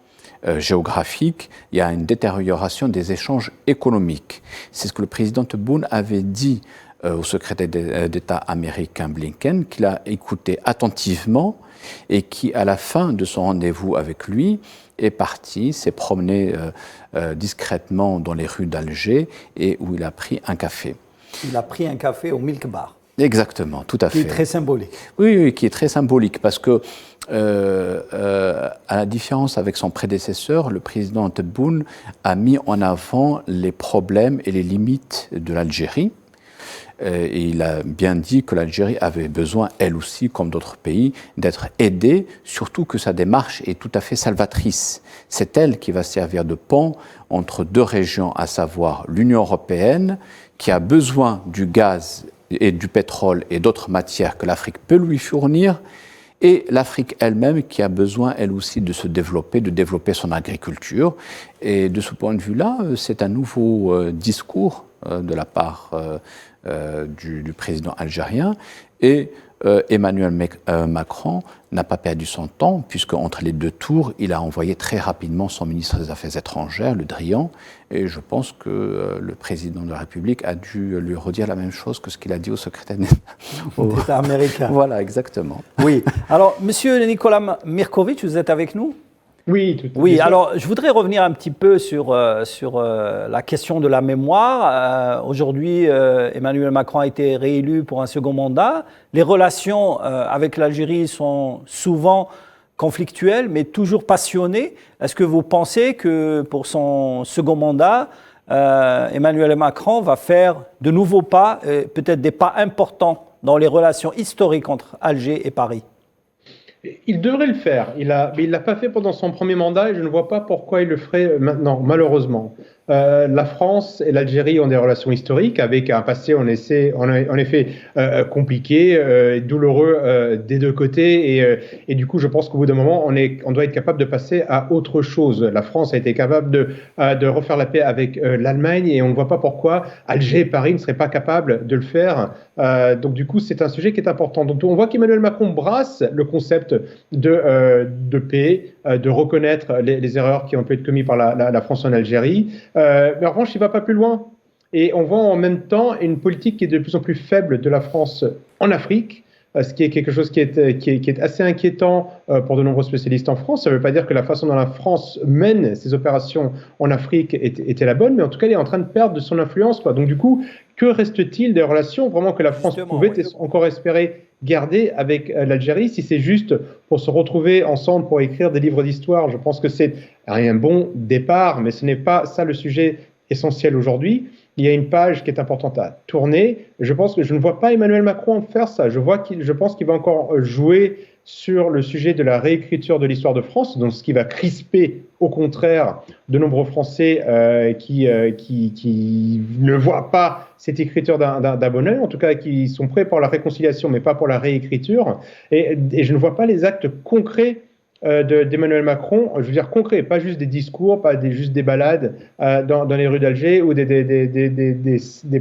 géographique, il y a une détérioration des échanges économiques. C'est ce que le président Tebboune avait dit au secrétaire d'État américain Blinken, qu'il a écouté attentivement et qui, à la fin de son rendez-vous avec lui, est parti, s'est promené discrètement dans les rues d'Alger et où il a pris un café. Il a pris un café au Milk Bar. Exactement, tout à fait. Qui est très symbolique. Oui, qui est très symbolique parce que, à la différence avec son prédécesseur, le président Tebboune a mis en avant les problèmes et les limites de l'Algérie. Et il a bien dit que l'Algérie avait besoin, elle aussi, comme d'autres pays, d'être aidée, surtout que sa démarche est tout à fait salvatrice. C'est elle qui va servir de pont entre deux régions, à savoir l'Union européenne, qui a besoin du gaz et du pétrole et d'autres matières que l'Afrique peut lui fournir, et l'Afrique elle-même qui a besoin, elle aussi, de se développer, de développer son agriculture. Et de ce point de vue-là, c'est un nouveau discours de la part du président algérien. Et Emmanuel Macron n'a pas perdu son temps, puisque entre les deux tours, il a envoyé très rapidement son ministre des Affaires étrangères, Le Drian, et je pense que le président de la République a dû lui redire la même chose que ce qu'il a dit au secrétaire d'État américain. Voilà, exactement. Oui. Alors, monsieur Nikola Mirković, vous êtes avec nous ? Oui, tout à fait. Oui, alors je voudrais revenir un petit peu sur la question de la mémoire. Aujourd'hui, Emmanuel Macron a été réélu pour un second mandat. Les relations avec l'Algérie sont souvent conflictuelles, mais toujours passionnées. Est-ce que vous pensez que pour son second mandat, Emmanuel Macron va faire de nouveaux pas, peut-être des pas importants dans les relations historiques entre Alger et Paris ? Il devrait le faire, mais il ne l'a pas fait pendant son premier mandat et je ne vois pas pourquoi il le ferait maintenant, malheureusement. La France et l'Algérie ont des relations historiques avec un passé en effet compliqué, douloureux des deux côtés et du coup je pense qu'au bout d'un moment on doit être capable de passer à autre chose. La France a été capable de refaire la paix avec l'Allemagne et on ne voit pas pourquoi Alger et Paris ne seraient pas capables de le faire. Donc du coup c'est un sujet qui est important. Donc on voit qu'Emmanuel Macron brasse le concept de paix, de reconnaître les erreurs qui ont pu être commises par la France en Algérie. Mais en revanche, il ne va pas plus loin. Et on voit en même temps une politique qui est de plus en plus faible de la France en Afrique, ce qui est quelque chose qui est assez inquiétant pour de nombreux spécialistes en France. Ça ne veut pas dire que la façon dont la France mène ses opérations en Afrique était la bonne, mais en tout cas, elle est en train de perdre de son influence, quoi. Donc du coup, que reste-t-il des relations vraiment que la France pouvait encore espérer garder avec l'Algérie, si c'est juste pour se retrouver ensemble pour écrire des livres d'histoire? Je pense que c'est un bon départ, mais ce n'est pas ça le sujet essentiel aujourd'hui. Il y a une page qui est importante à tourner. Je pense que je ne vois pas Emmanuel Macron faire ça. Je pense qu'il va encore jouer sur le sujet de la réécriture de l'histoire de France, donc ce qui va crisper au contraire de nombreux Français qui ne voient pas cette écriture d'un bon œil, en tout cas qui sont prêts pour la réconciliation mais pas pour la réécriture. Et je ne vois pas les actes concrets d'Emmanuel Macron, je veux dire concret, pas juste des discours, pas juste des balades dans les rues d'Alger ou des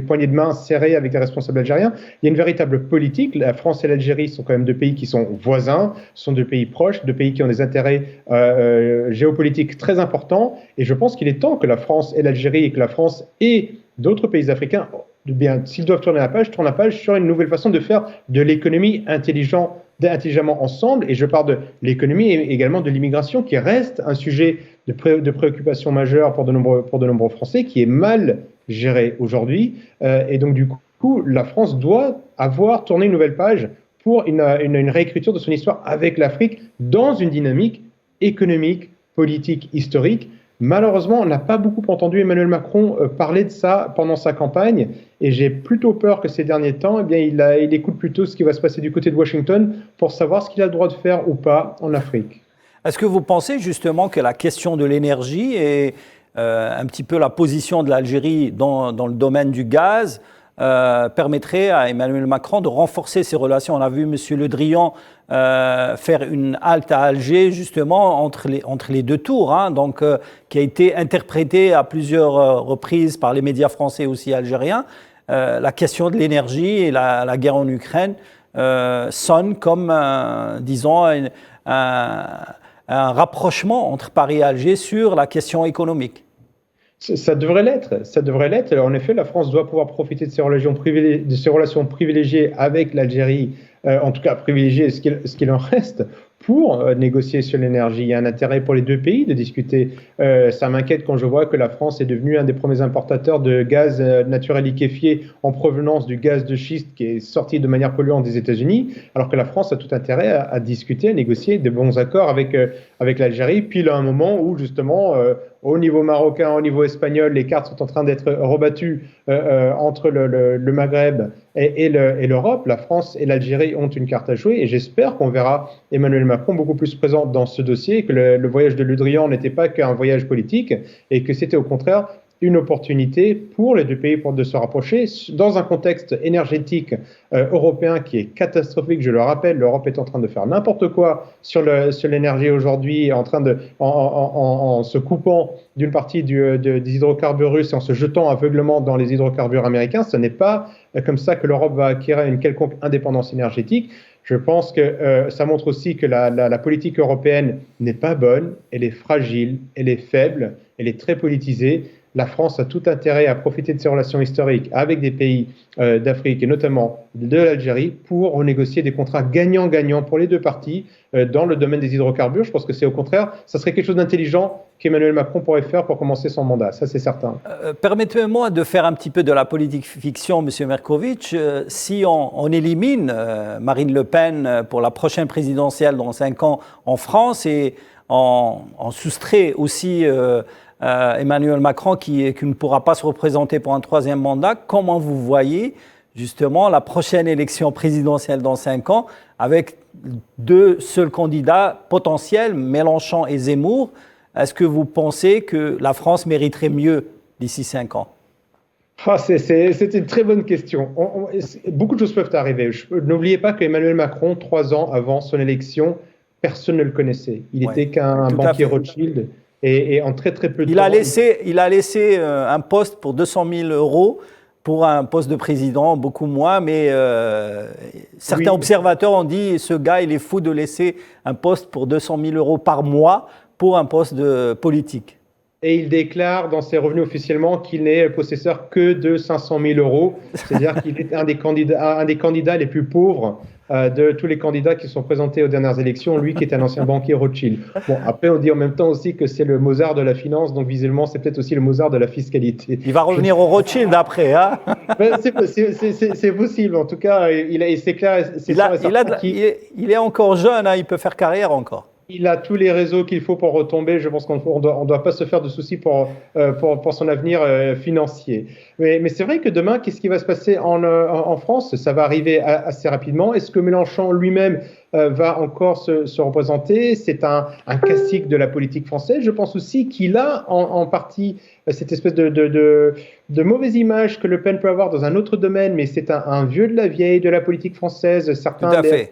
poignées de main serrées avec les responsables algériens. Il y a une véritable politique. La France et l'Algérie sont quand même deux pays qui sont voisins, sont deux pays proches, deux pays qui ont des intérêts géopolitiques très importants. Et je pense qu'il est temps que la France et l'Algérie et que la France et d'autres pays africains, s'ils doivent tourner la page sur une nouvelle façon de faire de l'économie intelligemment ensemble, et je parle de l'économie et également de l'immigration qui reste un sujet de préoccupation majeure pour de nombreux Français, qui est mal géré aujourd'hui, et donc du coup la France doit avoir tourné une nouvelle page pour une réécriture de son histoire avec l'Afrique dans une dynamique économique, politique, historique. Malheureusement, on n'a pas beaucoup entendu Emmanuel Macron parler de ça pendant sa campagne, et j'ai plutôt peur que ces derniers temps, il écoute plutôt ce qui va se passer du côté de Washington pour savoir ce qu'il a le droit de faire ou pas en Afrique. Est-ce que vous pensez justement que la question de l'énergie et un petit peu la position de l'Algérie dans le domaine du gaz permettrait à Emmanuel Macron de renforcer ses relations. On a vu M. Le Drian faire une halte à Alger, justement, entre les deux tours, hein, donc, qui a été interprétée à plusieurs reprises par les médias français aussi algériens. La question de l'énergie et la guerre en Ukraine sonne comme, disons, un rapprochement entre Paris et Alger sur la question économique. Ça devrait l'être. Ça devrait l'être. En effet, la France doit pouvoir profiter de ses relations privilégiées avec l'Algérie, en tout cas privilégier ce qu'il en reste, pour négocier sur l'énergie. Il y a un intérêt pour les deux pays de discuter. Ça m'inquiète quand je vois que la France est devenue un des premiers importateurs de gaz naturel liquéfié en provenance du gaz de schiste qui est sorti de manière polluante des États-Unis, alors que la France a tout intérêt à discuter, à négocier de bons accords avec l'Algérie. Puis là, un moment où justement, au niveau marocain, au niveau espagnol, les cartes sont en train d'être rebattues entre le Maghreb et l'Europe. La France et l'Algérie ont une carte à jouer et j'espère qu'on verra Emmanuel Macron beaucoup plus présent dans ce dossier, que le voyage de Le Drian n'était pas qu'un voyage politique et que c'était au contraire une opportunité pour les deux pays de se rapprocher dans un contexte énergétique européen qui est catastrophique. Je le rappelle, l'Europe est en train de faire n'importe quoi sur l'énergie aujourd'hui, en se coupant d'une partie des hydrocarbures russes et en se jetant aveuglement dans les hydrocarbures américains. Ce n'est pas comme ça que l'Europe va acquérir une quelconque indépendance énergétique. Je pense que ça montre aussi que la politique européenne n'est pas bonne, elle est fragile, elle est faible, elle est très politisée. La France a tout intérêt à profiter de ses relations historiques avec des pays d'Afrique et notamment de l'Algérie pour renégocier des contrats gagnant-gagnant pour les deux parties dans le domaine des hydrocarbures. Je pense que c'est au contraire, ça serait quelque chose d'intelligent qu'Emmanuel Macron pourrait faire pour commencer son mandat. Ça, c'est certain. Permettez-moi de faire un petit peu de la politique fiction, M. Merkovitch. Si on élimine Marine Le Pen pour la prochaine présidentielle dans 5 ans en France et on soustrait aussi Emmanuel Macron qui ne pourra pas se représenter pour un 3e mandat, comment vous voyez justement la prochaine élection présidentielle dans 5 ans avec 2 seuls candidats potentiels, Mélenchon et Zemmour? Est-ce que vous pensez que la France mériterait mieux d'ici 5 ans? C'est une très bonne question. Beaucoup de choses peuvent arriver. N'oubliez pas qu'Emmanuel Macron, 3 ans avant son élection, personne ne le connaissait. Il n'était qu'un banquier Rothschild. Et en très peu de temps... Il a laissé un poste pour 200 000 euros pour un poste de président, beaucoup moins, mais certains observateurs ont dit ce gars, il est fou de laisser un poste pour 200 000 euros par mois pour un poste de politique. Et il déclare dans ses revenus officiellement qu'il n'est possesseur que de 500 000 euros, c'est-à-dire qu'il est un des candidats les plus pauvres de tous les candidats qui sont présentés aux dernières élections, lui qui est un ancien banquier Rothschild. Bon, après, on dit en même temps aussi que c'est le Mozart de la finance, donc visiblement, c'est peut-être aussi le Mozart de la fiscalité. Il va revenir au Rothschild après, hein? C'est possible, en tout cas, c'est clair. Il est encore jeune, hein, il peut faire carrière encore. Il a tous les réseaux qu'il faut pour retomber. Je pense qu'on ne doit pas se faire de soucis pour son avenir financier. Mais c'est vrai que demain, qu'est-ce qui va se passer en France? Ça va arriver assez rapidement. Est-ce que Mélenchon lui-même va encore se représenter? C'est un classique de la politique française. Je pense aussi qu'il a en partie cette espèce de mauvaise image que Le Pen peut avoir dans un autre domaine, mais c'est un vieux de la vieille de la politique française. Certains Tout à fait.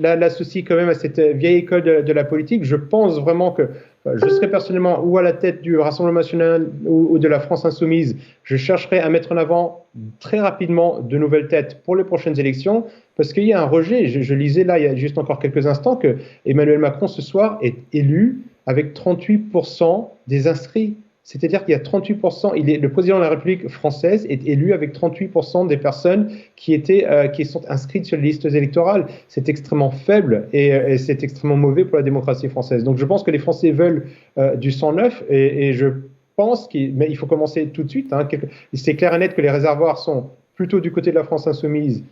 L'associe quand même à cette vieille école de la politique. Je pense vraiment que je serais personnellement ou à la tête du Rassemblement national ou de la France insoumise. Je chercherai à mettre en avant très rapidement de nouvelles têtes pour les prochaines élections parce qu'il y a un rejet. Je lisais là, il y a juste encore quelques instants, que Emmanuel Macron ce soir est élu avec 38% des inscrits. C'est-à-dire qu'il y a 38%, le président de la République française est élu avec 38% des personnes qui sont inscrites sur les listes électorales. C'est extrêmement faible et c'est extrêmement mauvais pour la démocratie française. Donc je pense que les Français veulent du sang neuf et je pense qu'il faut commencer tout de suite. Hein. C'est clair et net que les réservoirs sont plutôt du côté de la France insoumise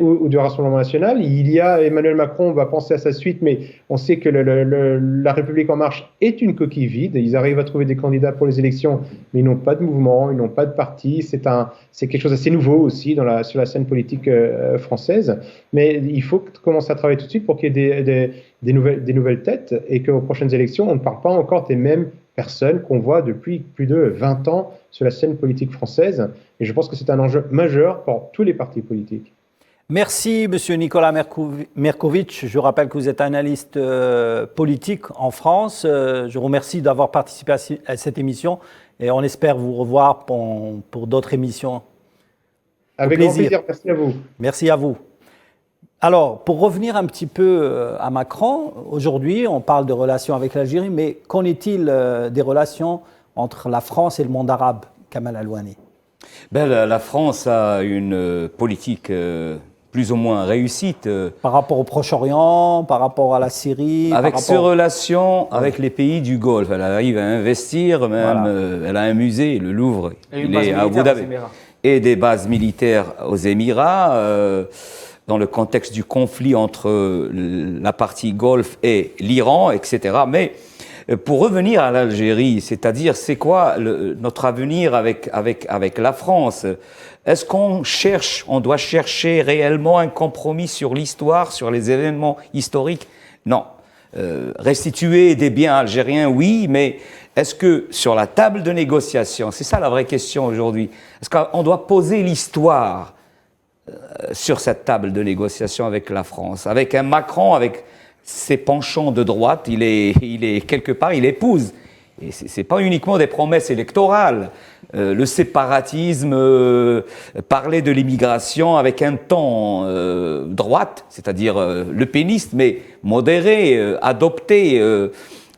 ou du Rassemblement national. Il y a Emmanuel Macron, on va penser à sa suite, mais on sait que la République en marche est une coquille vide. Ils arrivent à trouver des candidats pour les élections, mais ils n'ont pas de mouvement, ils n'ont pas de parti. C'est quelque chose d'assez nouveau aussi sur la scène politique française. Mais il faut commencer à travailler tout de suite pour qu'il y ait des nouvelles têtes et qu'aux prochaines élections, on ne parle pas encore des mêmes personne qu'on voit depuis plus de 20 ans sur la scène politique française. Et je pense que c'est un enjeu majeur pour tous les partis politiques. Merci, Monsieur Nicolas Merkovitch. Je rappelle que vous êtes analyste politique en France. Je vous remercie d'avoir participé à cette émission et on espère vous revoir pour d'autres émissions. Avec grand plaisir. Merci à vous. Merci à vous. Alors, pour revenir un petit peu à Macron, aujourd'hui, on parle de relations avec l'Algérie, mais qu'en est-il des relations entre la France et le monde arabe, Kamal Alouani? La France a une politique plus ou moins réussite. Par rapport au Proche-Orient, par rapport à la Syrie. Avec ses relations avec les pays du Golfe. Elle arrive à investir, même, elle a un musée, le Louvre, il est à Abu Dhabi. Et des bases militaires aux Émirats, dans le contexte du conflit entre la partie Golfe et l'Iran, etc. Mais pour revenir à l'Algérie, c'est-à-dire c'est quoi notre avenir avec la France? Est-ce on doit chercher réellement un compromis sur l'histoire, sur les événements historiques? Non. Restituer des biens algériens, oui, mais est-ce que sur la table de négociation, c'est ça la vraie question aujourd'hui, est-ce qu'on doit poser l'histoire sur cette table de négociation avec la France, avec un Macron, avec ses penchants de droite, il est quelque part, il épouse. Et c'est pas uniquement des promesses électorales. Le séparatisme, parler de l'immigration avec un ton droite, c'est-à-dire le péniste, mais modéré, adopté,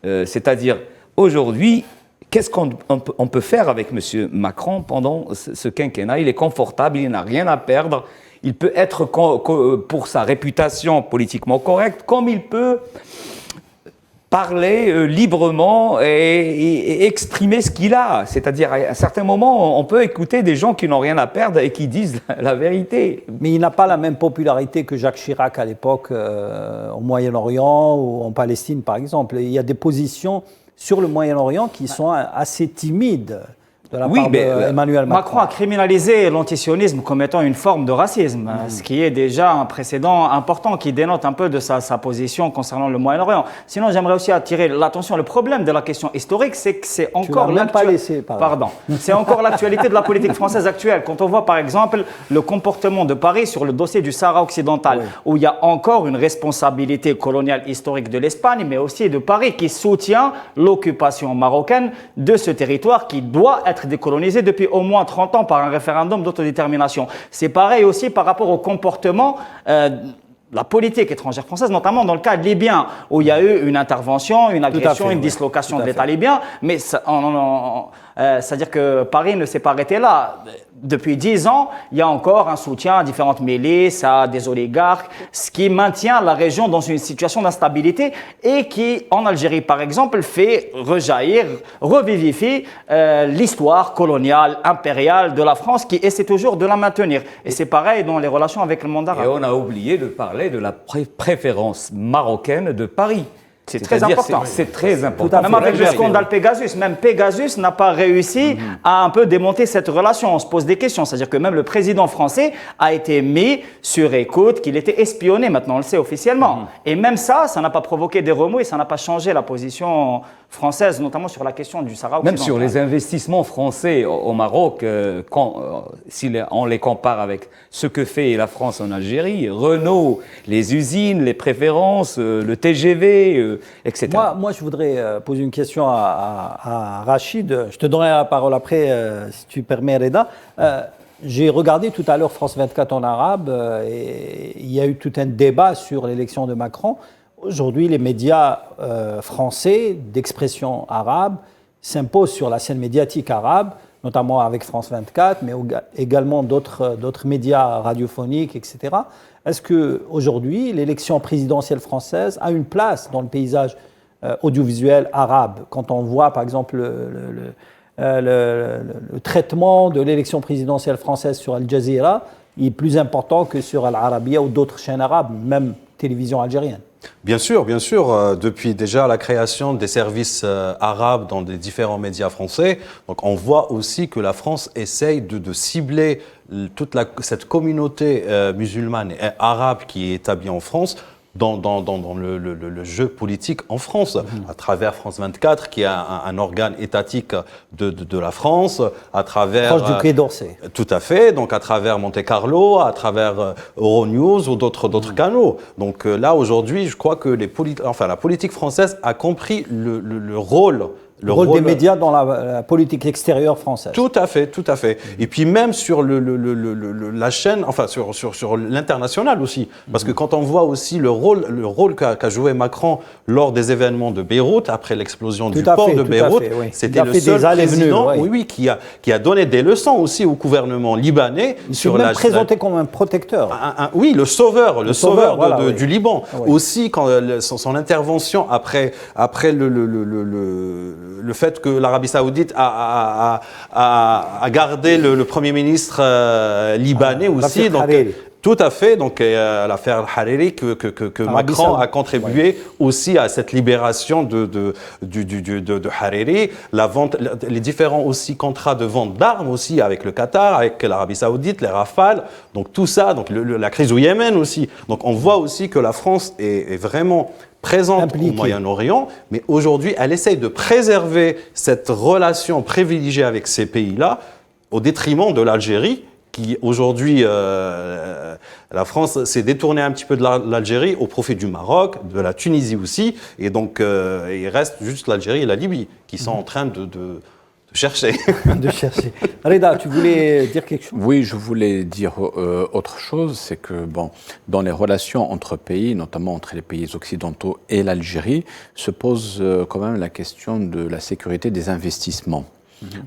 c'est-à-dire aujourd'hui, qu'est-ce qu'on peut faire avec M. Macron pendant ce quinquennat? Il est confortable, il n'a rien à perdre. Il peut être, pour sa réputation politiquement correcte, comme il peut parler librement et exprimer ce qu'il a. C'est-à-dire, à un certain moment, on peut écouter des gens qui n'ont rien à perdre et qui disent la vérité. Mais il n'a pas la même popularité que Jacques Chirac à l'époque, au Moyen-Orient ou en Palestine, par exemple. Il y a des positions sur le Moyen-Orient qui sont assez timides de la part d'Emmanuel Macron. Macron a criminalisé l'antisionisme comme étant une forme de racisme, ce qui est déjà un précédent important qui dénote un peu de sa position concernant le Moyen-Orient. Sinon, j'aimerais aussi attirer l'attention. Le problème de la question historique, c'est que c'est encore c'est encore l'actualité de la politique française actuelle. Quand on voit par exemple le comportement de Paris sur le dossier du Sahara occidental, où il y a encore une responsabilité coloniale historique de l'Espagne, mais aussi de Paris qui soutient l'occupation marocaine de ce territoire qui doit être décolonisé depuis au moins 30 ans par un référendum d'autodétermination. C'est pareil aussi par rapport au comportement la politique étrangère française, notamment dans le cas libyen, où il y a eu une intervention, une agression, une dislocation de l'État libyen, mais c'est-à-dire que Paris ne s'est pas arrêté là. Depuis 10 ans, il y a encore un soutien à différentes milices, à des oligarques, ce qui maintient la région dans une situation d'instabilité et qui, en Algérie par exemple, fait rejaillir, revivifie l'histoire coloniale, impériale de la France qui essaie toujours de la maintenir. Et c'est pareil dans les relations avec le monde arabe. Et on a oublié de parler de la préférence marocaine de Paris. C'est très important. C'est très important. Même avec le scandale Pegasus, même Pegasus n'a pas réussi à un peu démonter cette relation. On se pose des questions. C'est-à-dire que même le président français a été mis sur écoute, qu'il était espionné. Maintenant, on le sait officiellement. Et même ça n'a pas provoqué des remous et ça n'a pas changé la position française, notamment sur la question du Sahara occidental. Même sur les investissements français au Maroc, si on les compare avec ce que fait la France en Algérie, Renault, les usines, les préférences, le TGV, etc. Moi, je voudrais poser une question à Rachid. Je te donnerai la parole après, si tu permets, Reda. J'ai regardé tout à l'heure France 24 en arabe et il y a eu tout un débat sur l'élection de Macron. Aujourd'hui, les médias français d'expression arabe s'imposent sur la scène médiatique arabe, notamment avec France 24, mais également d'autres médias radiophoniques, etc. Est-ce qu'aujourd'hui, l'élection présidentielle française a une place dans le paysage audiovisuel arabe? Quand on voit, par exemple, le traitement de l'élection présidentielle française sur Al Jazeera, il est plus important que sur Al Arabiya ou d'autres chaînes arabes, même télévision algérienne. Bien sûr, bien sûr. Depuis déjà la création des services arabes dans des différents médias français, donc on voit aussi que la France essaye de cibler toute cette communauté musulmane et arabe qui est établie en France dans le jeu politique en France, à travers France 24, qui est un organe étatique de la France, à travers... Proche du Quai d'Orsay. Tout à fait, donc à travers Monte Carlo, à travers Euronews ou d'autres canaux. Donc là, aujourd'hui, je crois que la politique française a compris le rôle des médias dans la politique extérieure française. Tout à fait, tout à fait. Et puis même sur la chaîne, enfin sur l'international aussi, parce que quand on voit aussi le rôle qu'a joué Macron lors des événements de Beyrouth, après l'explosion du port de Beyrouth, c'était le seul président, qui a donné des leçons aussi au gouvernement libanais. Il s'est même présenté comme un protecteur. Oui, le sauveur du Liban. Aussi, quand son intervention après le fait que l'Arabie Saoudite a gardé le Premier ministre libanais aussi. Donc, tout à fait. Donc, l'affaire Hariri, que Macron a contribué aussi à cette libération de Hariri. La vente, les différents aussi contrats de vente d'armes aussi avec le Qatar, avec l'Arabie Saoudite, les Rafales. Donc, tout ça. Donc, la crise au Yémen aussi. Donc, on voit aussi que la France est vraiment présente au Moyen-Orient, mais aujourd'hui, elle essaye de préserver cette relation privilégiée avec ces pays-là au détriment de l'Algérie, qui aujourd'hui, la France s'est détournée un petit peu de l'Algérie au profit du Maroc, de la Tunisie aussi, et donc il reste juste l'Algérie et la Libye qui sont en train de chercher. De chercher. Reda, tu voulais dire quelque chose? Oui, je voulais dire autre chose, c'est que dans les relations entre pays, notamment entre les pays occidentaux et l'Algérie, se pose quand même la question de la sécurité des investissements.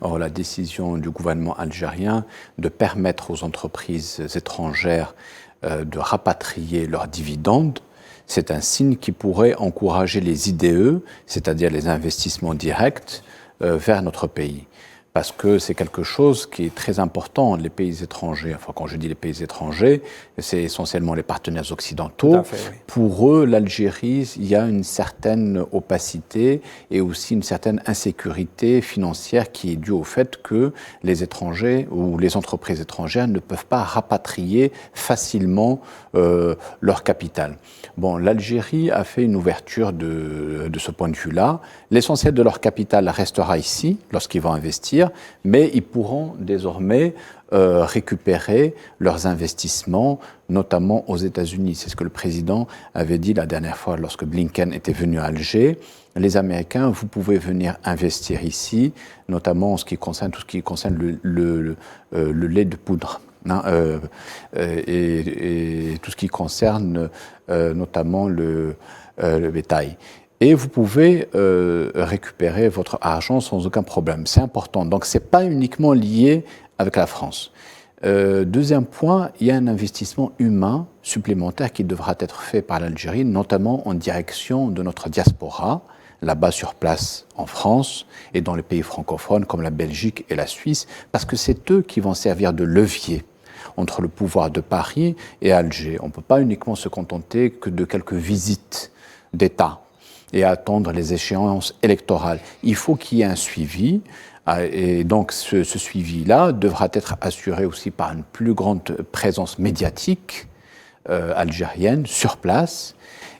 Or, la décision du gouvernement algérien de permettre aux entreprises étrangères de rapatrier leurs dividendes, c'est un signe qui pourrait encourager les IDE, c'est-à-dire les investissements directs, vers notre pays. Parce que c'est quelque chose qui est très important, les pays étrangers. Enfin, quand je dis les pays étrangers, c'est essentiellement les partenaires occidentaux. Tout à fait, oui. Pour eux, l'Algérie, il y a une certaine opacité et aussi une certaine insécurité financière qui est due au fait que les étrangers ou les entreprises étrangères ne peuvent pas rapatrier facilement leur capital. Bon, l'Algérie a fait une ouverture de ce point de vue-là. L'essentiel de leur capital restera ici lorsqu'ils vont investir, mais ils pourront désormais récupérer leurs investissements, notamment aux États-Unis. C'est ce que le président avait dit la dernière fois lorsque Blinken était venu à Alger. Les Américains, vous pouvez venir investir ici, notamment en ce qui concerne tout ce qui concerne le lait de poudre. Et tout ce qui concerne notamment le bétail. Et vous pouvez récupérer votre argent sans aucun problème. C'est important. Donc, ce n'est pas uniquement lié avec la France. Deuxième point, il y a un investissement humain supplémentaire qui devra être fait par l'Algérie, notamment en direction de notre diaspora, là-bas sur place en France et dans les pays francophones comme la Belgique et la Suisse, parce que c'est eux qui vont servir de levier entre le pouvoir de Paris et Alger. On ne peut pas uniquement se contenter que de quelques visites d'État et attendre les échéances électorales. Il faut qu'il y ait un suivi, et donc ce suivi-là devra être assuré aussi par une plus grande présence médiatique algérienne sur place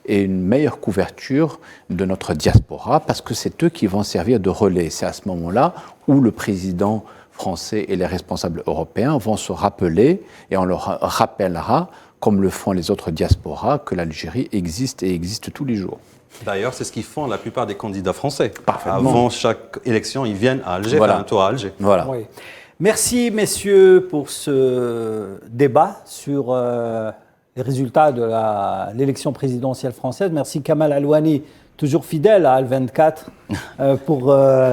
et une meilleure couverture de notre diaspora, parce que c'est eux qui vont servir de relais. C'est à ce moment-là où le président français et les responsables européens vont se rappeler, et on leur rappellera, comme le font les autres diasporas, que l'Algérie existe et existe tous les jours. D'ailleurs, c'est ce qu'ils font la plupart des candidats français. Parfaitement. Avant chaque élection, ils viennent à Alger, voilà. faire un tour à Alger. Voilà. Oui. Merci, messieurs, pour ce débat sur les résultats de l'élection présidentielle française. Merci Kamal Alouani, toujours fidèle à Al24, pour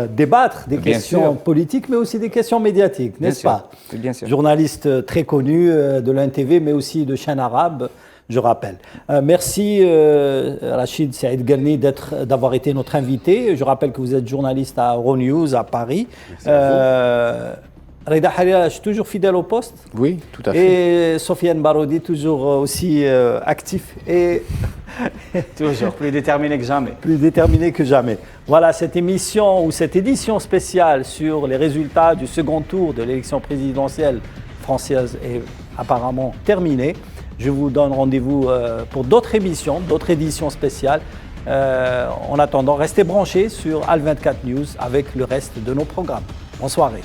débattre des questions politiques, mais aussi des questions médiatiques, n'est-ce pas? Bien sûr. Journaliste très connu de l'INTV, mais aussi de chaînes arabes, je rappelle. Merci Rachid Saïd Ghalni d'avoir été notre invité. Je rappelle que vous êtes journaliste à Euronews à Paris. Reda Harira, je suis toujours fidèle au poste. Oui, tout à fait. Et Sofiane Baroudi, toujours aussi actif et toujours plus déterminé que jamais. Plus déterminé que jamais. Voilà, cette émission ou cette édition spéciale sur les résultats du second tour de l'élection présidentielle française est apparemment terminée. Je vous donne rendez-vous pour d'autres émissions, d'autres éditions spéciales. En attendant, restez branchés sur Al 24 News avec le reste de nos programmes. Bonne soirée.